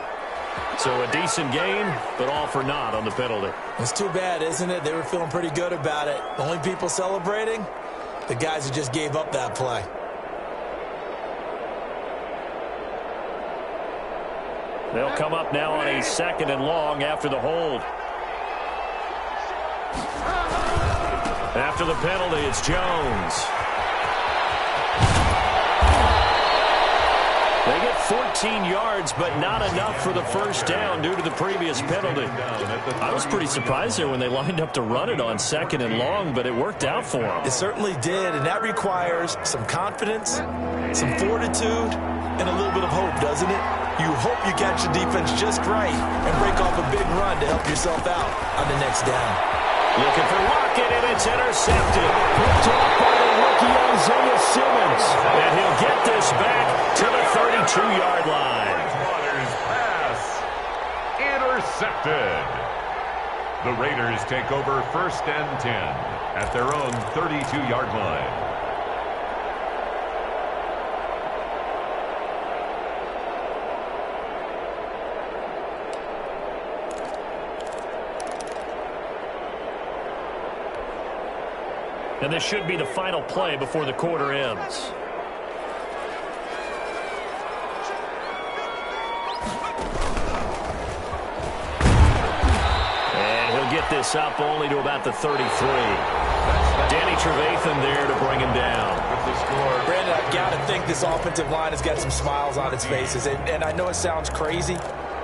So a decent gain, but all for naught on the penalty. It's too bad, isn't it? They were feeling pretty good about it. The only people celebrating, the guys who just gave up that play. They'll come up now on a 2nd and long after the hold. After the penalty, it's Jones. They get 14 yards, but not enough for the 1st down due to the previous penalty. I was pretty surprised there when they lined up to run it on 2nd and long, but it worked out for them. It certainly did, and that requires some confidence, some fortitude, and a little bit of hope, doesn't it? You hope you catch the defense just right and break off a big run to help yourself out on the next down. Looking for Lockett, and it's intercepted. Picked off by the rookie Isaiah Simmons. And he'll get this back to the 32-yard line. Bridgewater's pass intercepted. The Raiders take over 1st and 10 at their own 32-yard line. And this should be the final play before the quarter ends. And he'll get this up only to about the 33. Danny Trevathan there to bring him down. Brandon, I've got to think this offensive line has got some smiles on its faces. And I know it sounds crazy,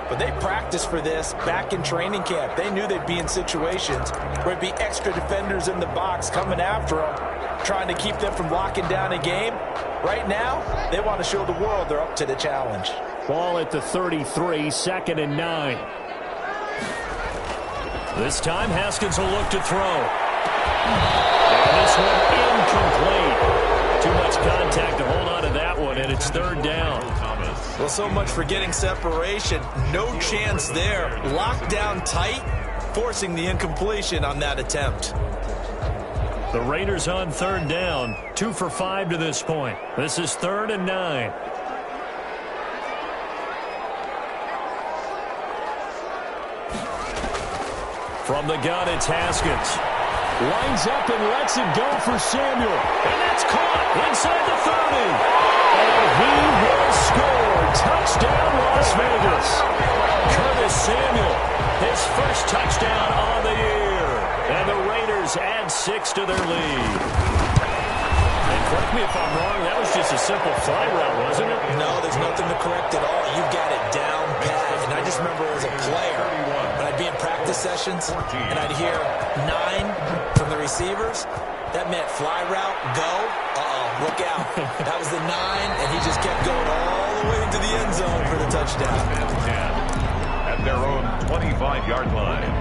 but they practiced for this back in training camp. They knew they'd be in situations where it'd be extra defenders in the box coming after them, trying to keep them from locking down a game. Right now, they want to show the world they're up to the challenge. Ball at the 33, 2nd and 9. This time, Haskins will look to throw. And this one incomplete. Too much contact to hold on to that one, and it's 3rd down. Well, so much for getting separation. No chance there. Locked down tight, forcing the incompletion on that attempt. The Raiders on 3rd down. 2 for 5 to this point. This is 3rd and 9. From the gun, it's Haskins. Lines up and lets it go for Samuel. And that's caught inside the 30. And he will score. Touchdown, Las Vegas. Curtis Samuel, his first touchdown on the year. And the Raiders add 6 to their lead. And correct me if I'm wrong, that was just a simple fly route, wasn't it? No, there's nothing to correct at all. You've got it down pat. And I just remember as a player, when I'd be in practice sessions, and I'd hear 9 from the receivers, that meant fly route, go, look out. That was the 9, and he just kept going all the way into the end zone for the touchdown. At their own 25-yard line.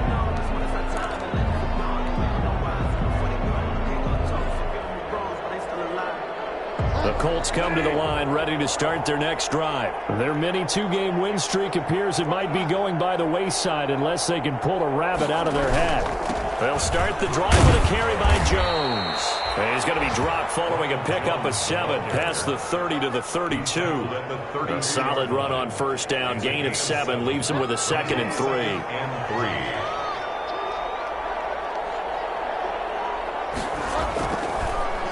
The Colts come to the line ready to start their next drive. Their mini 2-game win streak appears it might be going by the wayside unless they can pull a rabbit out of their hat. They'll start the drive with a carry by Jones. And he's going to be dropped following a pickup of 7 past the 30 to the 32. A solid run on first down. Gain of 7 leaves him with a 2nd and 3.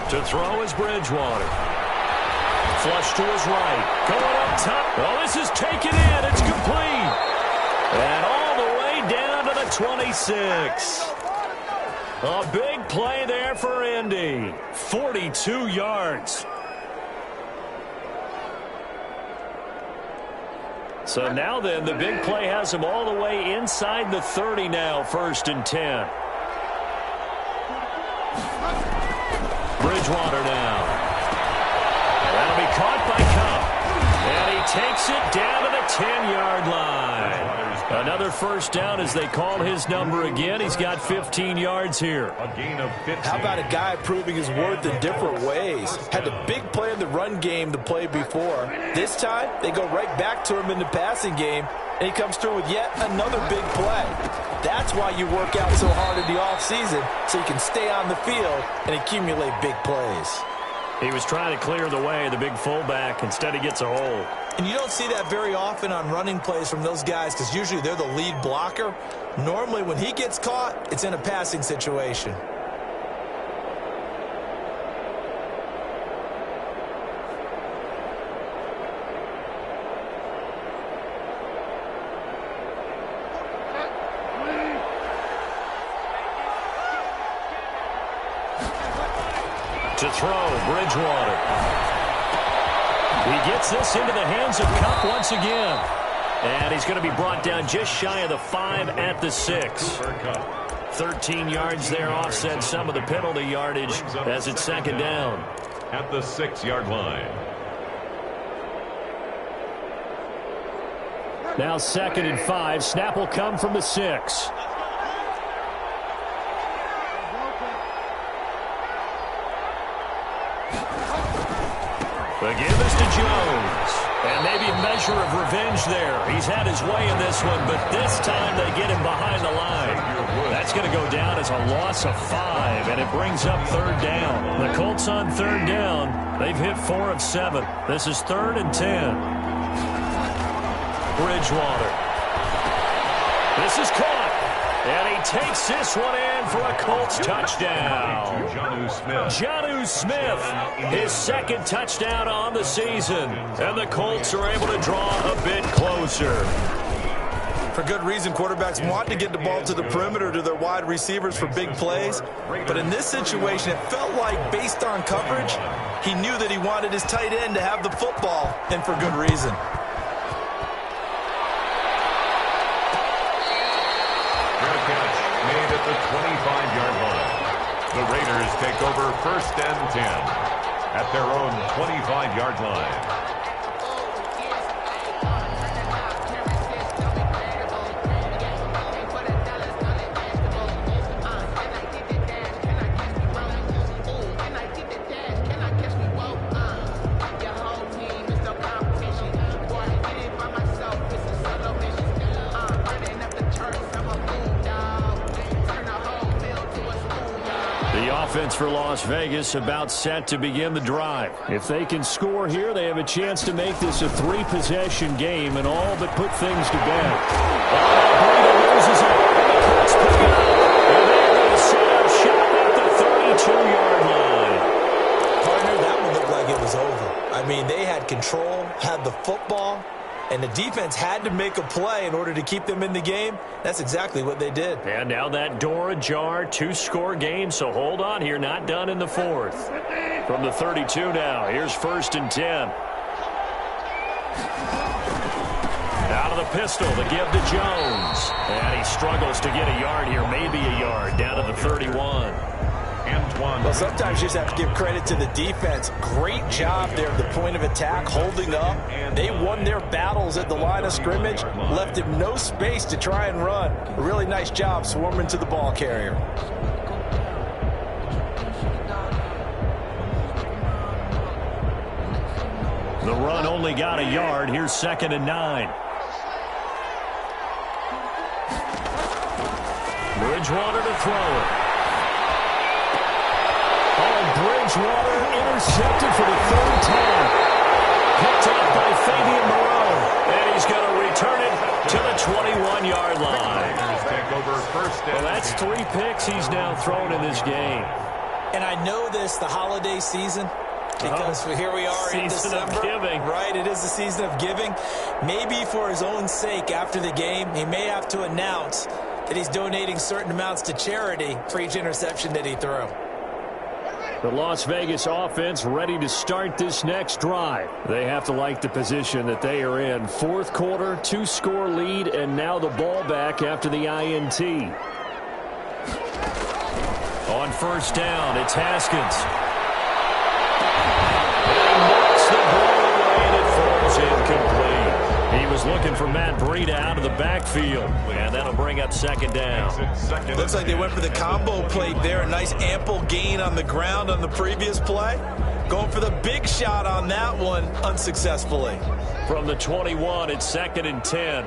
To throw is Bridgewater. Flush to his right. Going up top. Well, this is taken in. It's complete. And all the way down to the 26. A big play there for Indy. 42 yards. So now then, the big play has him all the way inside the 30 now, 1st and 10. Bridgewater now. That'll be caught by Cup. And he takes it down to the 10-yard line. Another first down as they call his number again. He's got 15 yards here. A gain of 15. How about a guy proving his worth in different ways? Had a big play in the run game the play before. This time, they go right back to him in the passing game, and he comes through with yet another big play. That's why you work out so hard in the offseason, so you can stay on the field and accumulate big plays. He was trying to clear the way, the big fullback. Instead, he gets a hole. And you don't see that very often on running plays from those guys because usually they're the lead blocker. Normally, when he gets caught, it's in a passing situation. To throw, Bridgewater. He gets this into the hands of Cup once again. And he's going to be brought down just shy of the 5 at the 6. 13 yards there, offset some of the penalty yardage as it's 2nd down. At the 6-yard line. Now 2nd and 5. Snap will come from the 6. The give is to Jones. And maybe a measure of revenge there. He's had his way in this one, but this time they get him behind the line. That's going to go down as a loss of 5, and it brings up 3rd down. The Colts on 3rd down. They've hit 4 of 7. This is 3rd and 10. Bridgewater. This is caught. And he takes this one in for a Colts touchdown. Jonnu Smith, his 2nd touchdown on the season. And the Colts are able to draw a bit closer. For good reason, quarterbacks want to get the ball to the perimeter to their wide receivers for big plays. But in this situation, it felt like, based on coverage, he knew that he wanted his tight end to have the football, and for good reason. Made at the 25-yard line. The Raiders take over 1st and 10 at their own 25-yard line. Offense for Las Vegas about set to begin the drive. If they can score here, they have a chance to make this a 3-possession game and all but put things to bed. Brady loses it. The Colts pick it up. And they're going to set up shop at the 32-yard line. Partner, that one looked like it was over. I mean, they had control, had the football, and the defense had to make a play in order to keep them in the game. That's exactly what they did. And now that door ajar, 2-score game, so hold on here, not done in the fourth. From the 32 now, here's 1st and 10. Out of the pistol, the give to Jones. And he struggles to get a yard here, maybe a yard, down to the 31. Well, sometimes you just have to give credit to the defense. Great job there at the point of attack, holding up. They won their battles at the line of scrimmage, left him no space to try and run. A really nice job swarming to the ball carrier. The run only got a yard. Here's 2nd and 9. Bridgewater to throw it. Bridgewater intercepted for the 3rd time. Picked up by Fabian Moreau. And he's going to return it to the 21-yard line. Well, that's 3 picks he's now thrown in this game. And I know this, the holiday season, because here we are in December. Season of giving. Right, it is the season of giving. Maybe for his own sake after the game, he may have to announce that he's donating certain amounts to charity for each interception that he threw. The Las Vegas offense ready to start this next drive. They have to like the position that they are in. 4th quarter, 2-score lead, and now the ball back after the INT. On 1st down, it's Haskins. And knocks the ball away, and it falls incomplete. He was looking for Matt Breida out of the backfield, and that'll bring up 2nd down. Looks like they went for the combo plate there. A nice ample gain on the ground on the previous play. Going for the big shot on that one unsuccessfully. From the 21, it's 2nd and 10.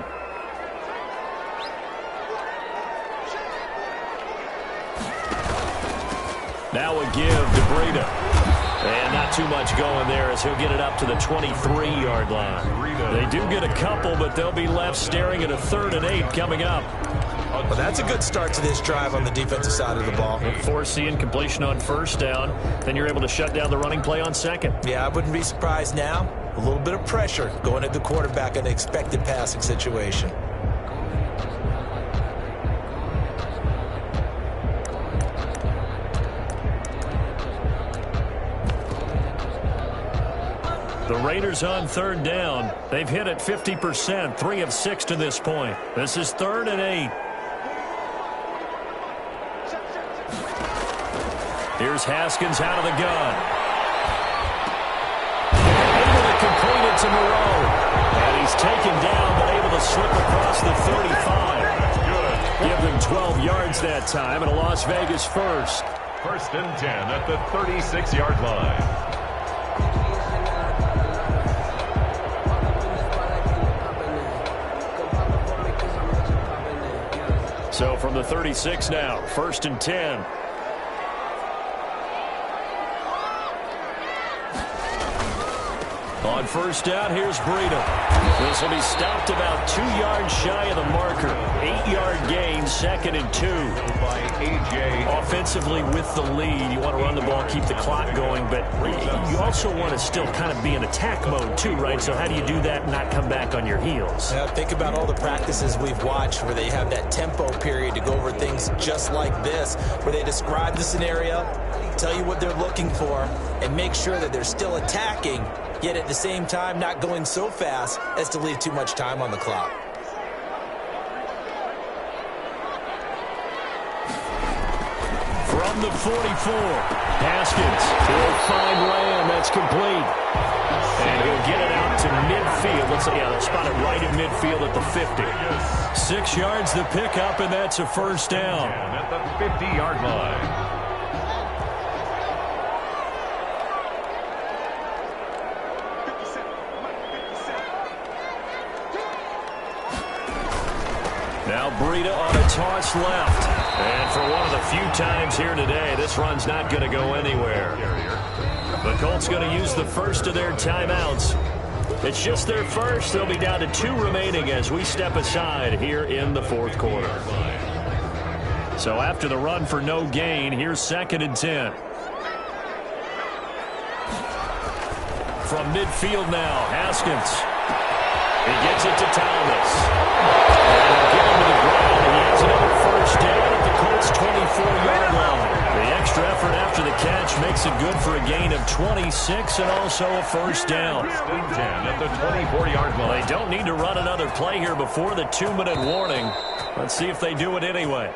Now a give to Breida. And not too much going there as he'll get it up to the 23-yard line. They do get a couple, but they'll be left staring at a 3rd and 8 coming up. Well, that's a good start to this drive on the defensive side of the ball. Force the incompletion on 1st down. Then you're able to shut down the running play on 2nd. Yeah, I wouldn't be surprised now. A little bit of pressure going at the quarterback in an expected passing situation. The Raiders on 3rd down. They've hit it 50%, 3 of 6 to this point. This is 3rd and 8. Here's Haskins out of the gun. Able to complete it to Moreau. And he's taken down, but able to slip across the 35. Give them 12 yards that time, and a Las Vegas first. 1st and 10 at the 36-yard line. So from the 36 now, 1st and 10. On 1st down, here's Breida. This will be stopped about 2 yards shy of the marker. 8-yard gain, 2nd and 2. By A.J. Offensively with the lead, you want to run the ball, keep the clock going, but you also want to still kind of be in attack mode too, right? So how do you do that and not come back on your heels? Yeah, think about all the practices we've watched where they have that tempo period to go over things just like this, where they describe the scenario, tell you what they're looking for, and make sure that they're still attacking, yet at the same time not going so fast as to leave too much time on the clock. From the 44, Haskins will find Lamb. That's complete. And he'll get it out to midfield. Let's see, they'll spot it right at midfield at the 50. 6 yards the pickup, and that's a 1st down. And at the 50-yard line. Now Breida on a toss left. And for one of the few times here today, this run's not going to go anywhere. The Colts going to use the first of their timeouts. It's just their first. They'll be down to 2 remaining as we step aside here in the 4th quarter. So after the run for no gain, here's 2nd and 10. From midfield now, Haskins. He gets it to Thomas. And he'll get him to the ground. He has another first down at the Colts' 24-yard line. The extra effort after the catch makes it good for a gain of 26 and also a first down. 10 at the 24-yard line. They don't need to run another play here before the 2-minute warning. Let's see if they do it anyway.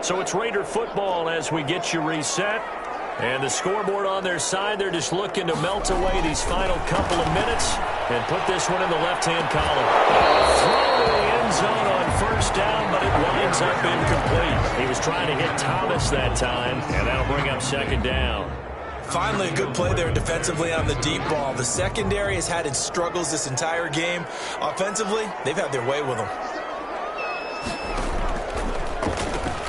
So it's Raider football as we get you reset. And the scoreboard on their side, they're just looking to melt away these final couple of minutes and put this one in the left-hand column. Throw to the end zone on first down, but it winds up incomplete. He was trying to hit Thomas that time, and that'll bring up second down. Finally, a good play there defensively on the deep ball. The secondary has had its struggles this entire game. Offensively, they've had their way with them.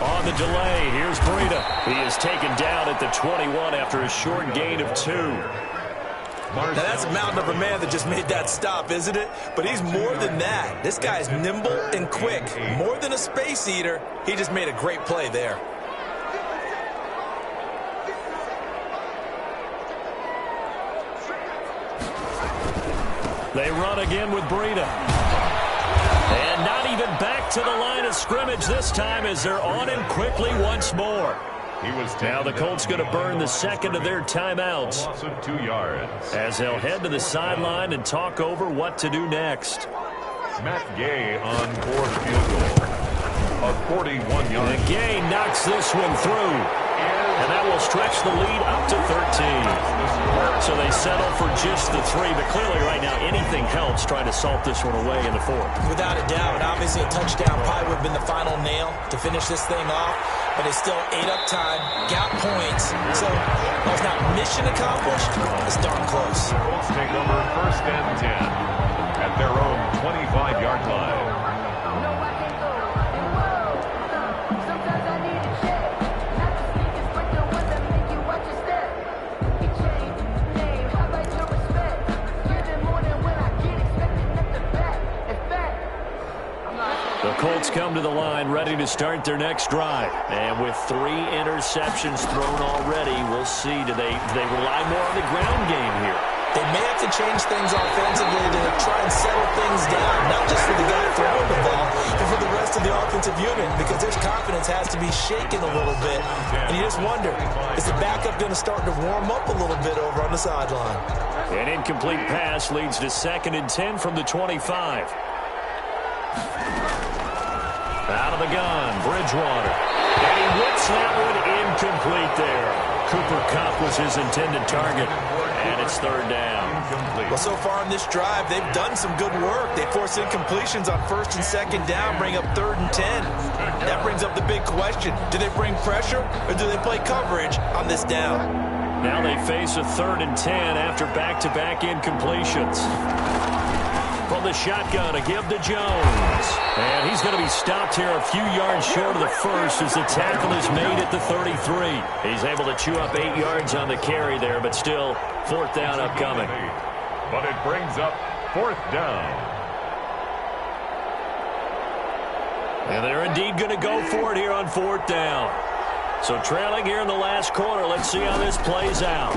On the delay, here's Breida. He is taken down at the 21 after a short gain of 2. Now that's a mountain of a man that just made that stop, isn't it? But he's more than that. This guy's nimble and quick. More than a space eater, he just made a great play there. They run again with Breida. And not even back to the line of scrimmage this time as they're on him quickly once more. Now the Colts going to burn the second of their timeouts. Loss of 2 yards. As they'll head to the sideline and talk over what to do next. Matt Gay on board field goal. A 41-yard. And Gay knocks this one through. And that will stretch the lead up to 13. So they settle for just the 3. But clearly right now anything helps trying to salt this one away in the 4th. Without a doubt, obviously a touchdown probably would have been the final nail to finish this thing off. But it's still ate up time, got points. So while it's not mission accomplished, it's darn close. Colts take over first and 10 at their own 25-yard line. The Colts come to the line ready to start their next drive. And with 3 interceptions thrown already, we'll see. Do they rely more on the ground game here? They may have to change things offensively to try and settle things down, not just for the guy throwing the ball, but for the rest of the offensive unit, because their confidence has to be shaken a little bit. And you just wonder, is the backup going to start to warm up a little bit over on the sideline? An incomplete pass leads to 2nd and 10 from the 25. Out of the gun, Bridgewater. And he whips that one incomplete there. Cooper Kupp was his intended target. And it's 3rd down. Well, so far in this drive, they've done some good work. They force incompletions on 1st and 2nd down, bring up 3rd and 10. That brings up the big question. Do they bring pressure or do they play coverage on this down? Now they face a 3rd and 10 after back-to-back incompletions. From the shotgun, a give to Jones. And he's going to be stopped here a few yards short of the first as the tackle is made at the 33. He's able to chew up 8 yards on the carry there, but still 4th down upcoming. But it brings up 4th down. And they're indeed going to go for it here on 4th down. So trailing here in the last quarter, let's see how this plays out.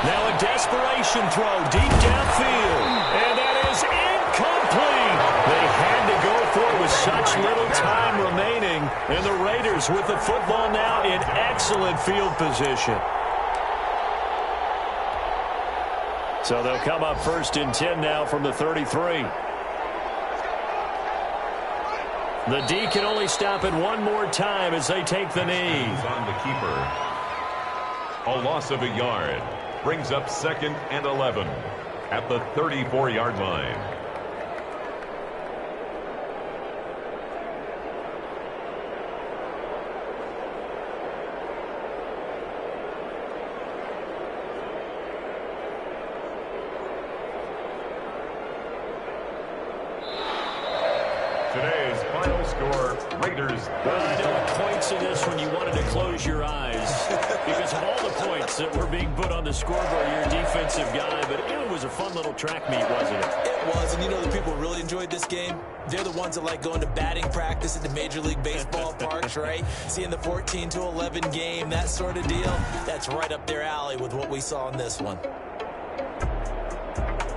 Now a desperation throw deep downfield. And that is incomplete. They had to go for it with such little time remaining. And the Raiders with the football now in excellent field position. So they'll come up 1st and 10 now from the 33. The D can only stop it one more time as they take the knee. On the keeper. A loss of a yard. Brings up 2nd and 11 at the 34-yard line. Today's final score, Raiders. I know at points in this when you wanted to close your eyes because of all the points that were being put on the scoreboard, your defensive guy. But it was a fun little track meet, wasn't it? It was, and you know the people who really enjoyed this game? They're the ones that like going to batting practice at the Major League Baseball parks, right? Seeing the 14-11 game, that sort of deal. That's right up their alley with what we saw in this one.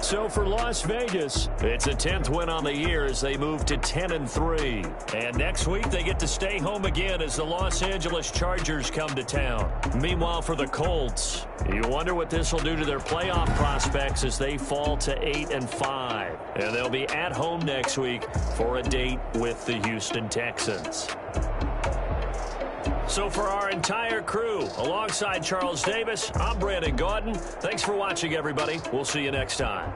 So for Las Vegas, it's a 10th win on the year as they move to 10-3. And next week, they get to stay home again as the Los Angeles Chargers come to town. Meanwhile, for the Colts, you wonder what this will do to their playoff prospects as they fall to 8-5. And they'll be at home next week for a date with the Houston Texans. So for our entire crew, alongside Charles Davis, I'm Brandon Gaudin. Thanks for watching, everybody. We'll see you next time.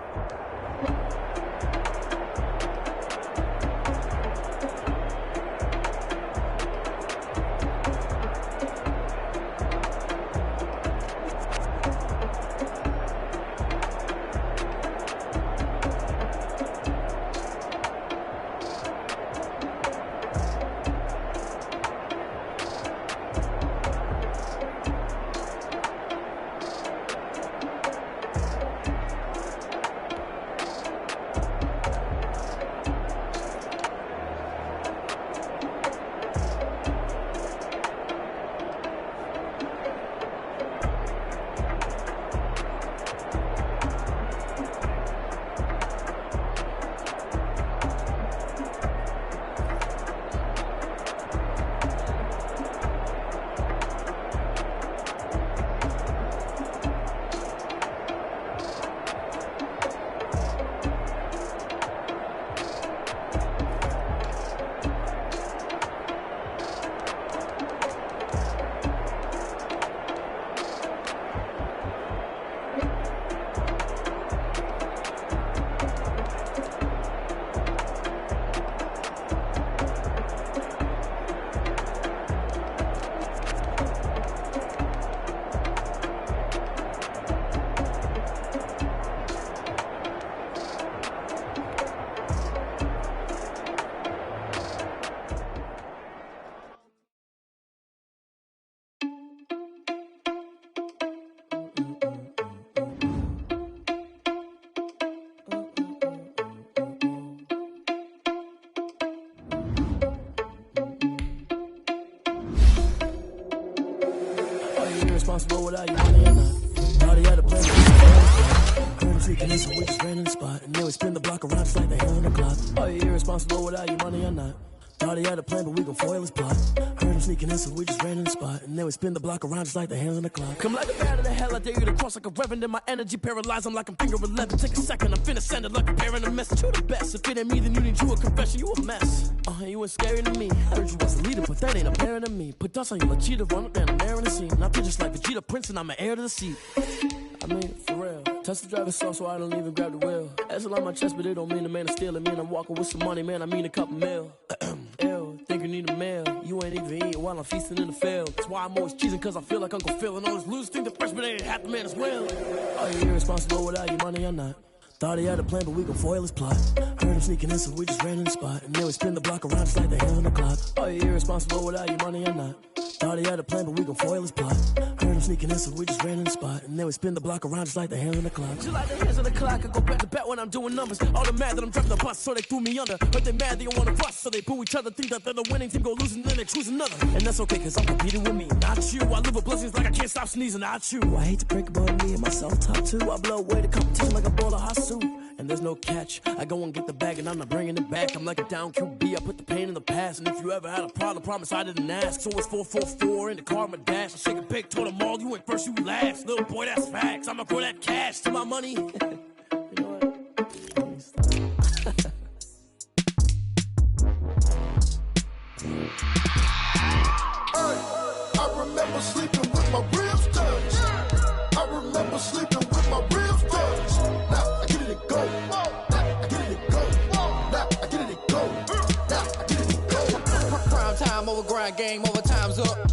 Responsible without you money or not. Party at a place. Heard him sneaking in, so we just ran in the spot. And then we spin the block around just like the hell on the clock. Are you irresponsible without you money or not? Thought he had a plan, but we gon' foil his plot. Heard him sneaking in, so we just ran in the spot. And then we spin the block around just like the hands on the clock. Come like a bat of the hell, I dare you to cross like a reverend. In my energy paralyzed, I'm like I'm finger 11. Take a second, I'm finna send it like a parent a message. You the best, if it ain't me, then you need you a confession. You a mess, you ain't scary to me. Heard you was a leader, but that ain't apparent to me. Put dust on you, like cheetah, run up down the air in the scene. I feel just like Vegeta Prince, and I'm an heir to the seat. I mean, for real. Touch the driver's sauce, so I don't even grab the wheel. That's on my chest, but it don't mean the man is stealing. Man, I'm walking with some money, man, I mean a couple mil. Ew, think you need a meal. You ain't even eating while I'm feasting in the field. That's why I'm always cheesing, cause I feel like Uncle Phil. And all those losers think the freshman ain't half the man as well. Are you irresponsible without your money or not? Thought he had a plan, but we gon' foil his plot. Heard him sneaking in, so we just ran in the spot. And then we spin the block around just like the hands on the clock. Are you irresponsible without your money or not? Thought he had a plan, but we gon' foil his plot. Heard him sneaking in, so we just ran in the spot. And then we spin the block around just like the hands on the clock. Just like the hands on the clock, I go back to back when I'm doing numbers. All the mad that I'm driving the bus, so they threw me under. But they mad they don't wanna bust, so they boo each other. Think that they're the winning team, go losing, then they choose another. And that's okay, cause I'm competing with me, not you. I live with blessings like I can't stop sneezing, not you. I hate to break about me and myself top two. I blow away the competition like a ball of hot soup. And there's no catch. I go and get the bag and I'm not bringing it back. I'm like a down QB. I put the pain in the past. And if you ever had a problem, promise I didn't ask. So it's 444 in the car, my dash. I shake a big, told them all, you ain't first, you last. Little boy, that's facts. I'ma grow that cash to my money. You know what? I remember sleeping with my ribs touched. I remember sleeping with my ribs touched. Now I get it and go. Now I get it and go. Now I get it and go. Now I get it and go. Prime time Time over grind, game over, time's up.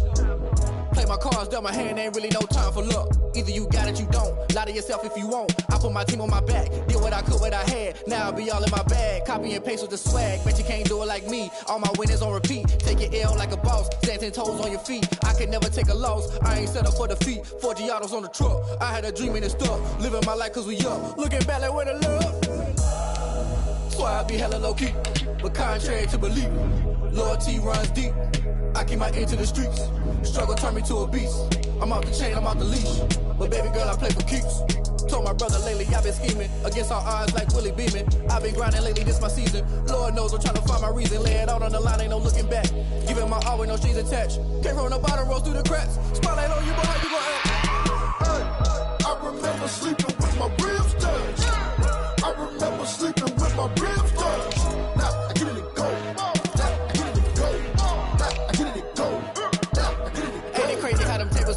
Play my cards, dealt my hand, ain't really no time for luck. Either you got it, you don't. Lie to yourself if you won't. I put my team on my back, did what I could, what I had. Now I'll be all in my bag, copy and paste with the swag. Bet you can't do it like me. All my winners on repeat. Take your L like a boss, stand 10 toes on your feet. I can never take a loss, I ain't set up for defeat. 4 Giottos on the truck, I had a dream and it stuck. Living my life cause we up, looking back like where the love. So I be hella low key, but contrary to belief, loyalty runs deep. I keep my ear to the streets. Struggle turned me to a beast. I'm off the chain, I'm off the leash. But baby girl, I play for keeps. Told my brother lately, I've been scheming against all odds like Willie Beeman. I've been grinding lately, this my season. Lord knows I'm trying to find my reason. Lay it out on the line, ain't no looking back. Giving my all with no strings attached. Came from the bottom, rose through the cracks. Spotlight on you, but how you gon' act? Hey, I remember sleeping with my ribs touched. I remember sleeping with my ribs touched. Now I get it and go.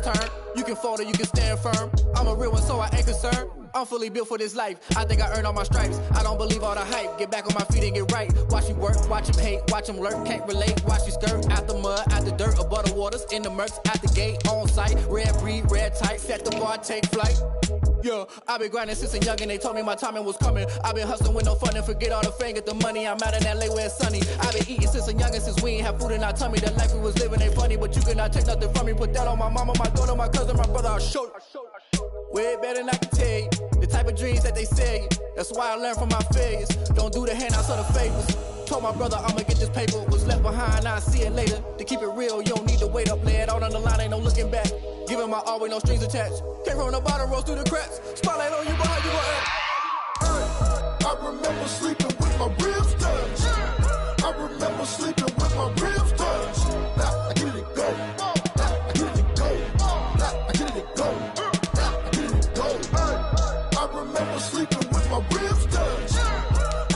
Turn. You can fold or you can stand firm. I'm a real one, so I ain't concerned. I'm fully built for this life. I think I earned all my stripes. I don't believe all the hype. Get back on my feet and get right. Watch you work, watch him hate, watch him lurk. Can't relate, watch you skirt. Out the mud, out the dirt, above the waters, in the murks, out the gate, on site. Red breed, red tight, set the bar, take flight. Yeah, I been grinding since a youngin', they told me my timing was coming. I been hustling with no fun and forget all the fame, get the money. I'm out in LA where it's sunny. I been eating since a youngin', since we ain't have food in our tummy. The life we was living ain't funny, but you cannot take nothing from me. Put that on my mama, my daughter, my cousin, my brother, I'll show you. Way better than I can tell you. The type of dreams that they sell you. That's why I learned from my failures. Don't do the handouts or the favors. Told my brother I'ma get this paper. Was left behind, I'll see it later. To keep it real, you don't need to wait up. Lay it out on the line, ain't no looking back. Giving my all with no strings attached. Came from the bottom, rose through the cracks. Spotlight on you, but how you gon' act? Hey, I remember sleeping with my ribs touched. I remember sleeping with my ribs touched. Now I get it and go. Now I get it and go. Now I get it and go. Now I get it and go. Hey, I remember sleeping with my ribs touched.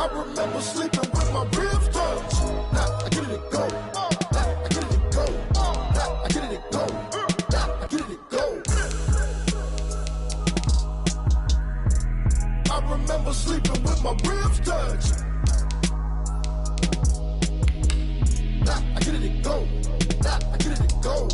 I remember sleeping with my ribs touched. Now I get it and go. Now I get it and go. Now I get it and go. Now I get it and go. I remember sleeping with my ribs touched. Now I get it and go. Now I get it and go.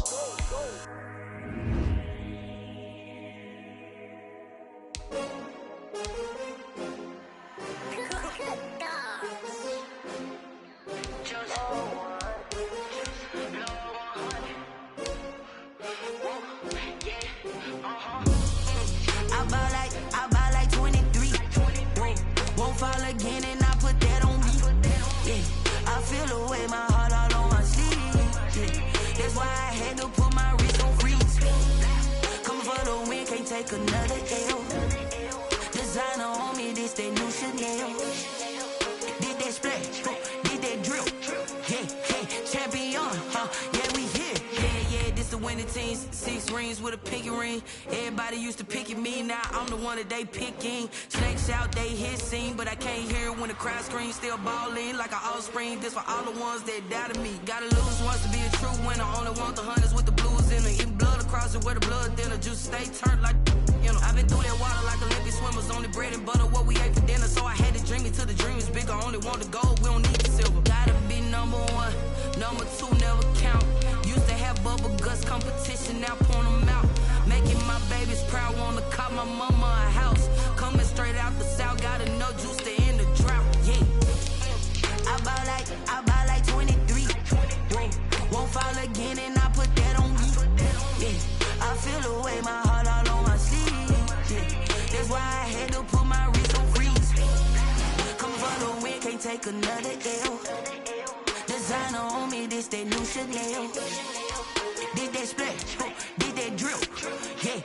I buy like 23. Won't fall again and I put that on me. Yeah, I feel the way my heart all on my sleeve. Yeah, that's why I had to put my wrist on freeze. Coming for the win, can't take another L. Designer on me, this that new Chanel. Did that splash, did that drill. Yeah, champion, yeah, we here. Yeah, this the winning team. 6 rings with a pinky ring. Everybody used to pick at me, now I'm the one that they picking. Snakes out, they hit scene, but I can't hear when the crowd screams. Still ballin' like an offspring. This for all the ones that doubted me. Gotta lose once to be a true winner. Only want the hunters with the blues in it. Eating blood across it where the blood thinner. Juice stay turned like, you know. I've been through that water like Olympic swimmers. Only bread and butter, what we ate for dinner. So I had to dream it till the dream is bigger. Only want the gold, we don't need the silver. Gotta be number 1, number 2 never count. Used to have bubble guts competition, now point them out. Making my babies proud, wanna cop my mama a house. Coming straight out the south, got enough juice to end the drought. Yeah, I buy like 23. Won't fall again and I put that on me. Yeah, I feel the way my heart all on my sleeve. Yeah, that's why I had to put my wrist on freeze. Coming for the win, can't take another L. Designer on me, this that new Chanel. Did that splash, did that drill. Yeah,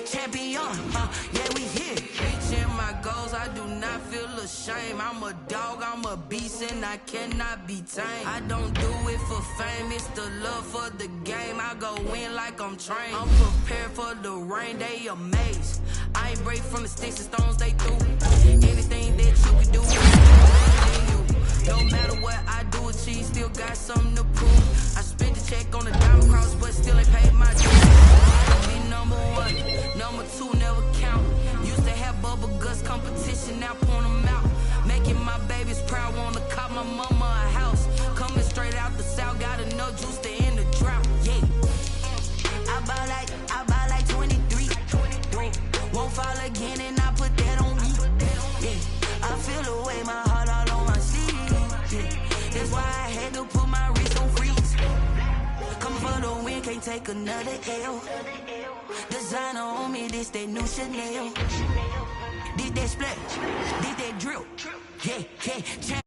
champion, yeah, we here. Reaching my goals, I do not feel ashamed. I'm a dog, I'm a beast, and I cannot be tamed. I don't do it for fame, it's the love for the game. I go in like I'm trained. I'm prepared for the rain, they amazed. I ain't break from the sticks and stones they threw. Anything that you can do, no matter what I do, achieve, still got something to prove. I spent the check on the diamond cross, but still ain't paid my dues. Gotta be number 1, number 2 never count. Used to have bubble guts competition, now point them out. Making my babies proud, wanna cop my mama a house. Coming straight out the south, got enough juice won't fall again, and I put that on me. Yeah, I feel the way, my heart all on my sleeve. Yeah, that's why I had to put my wrist on freeze. Come for the win, can't take another L. Designer on me, this that new Chanel. Did that splash, did that drill. Yeah, yeah,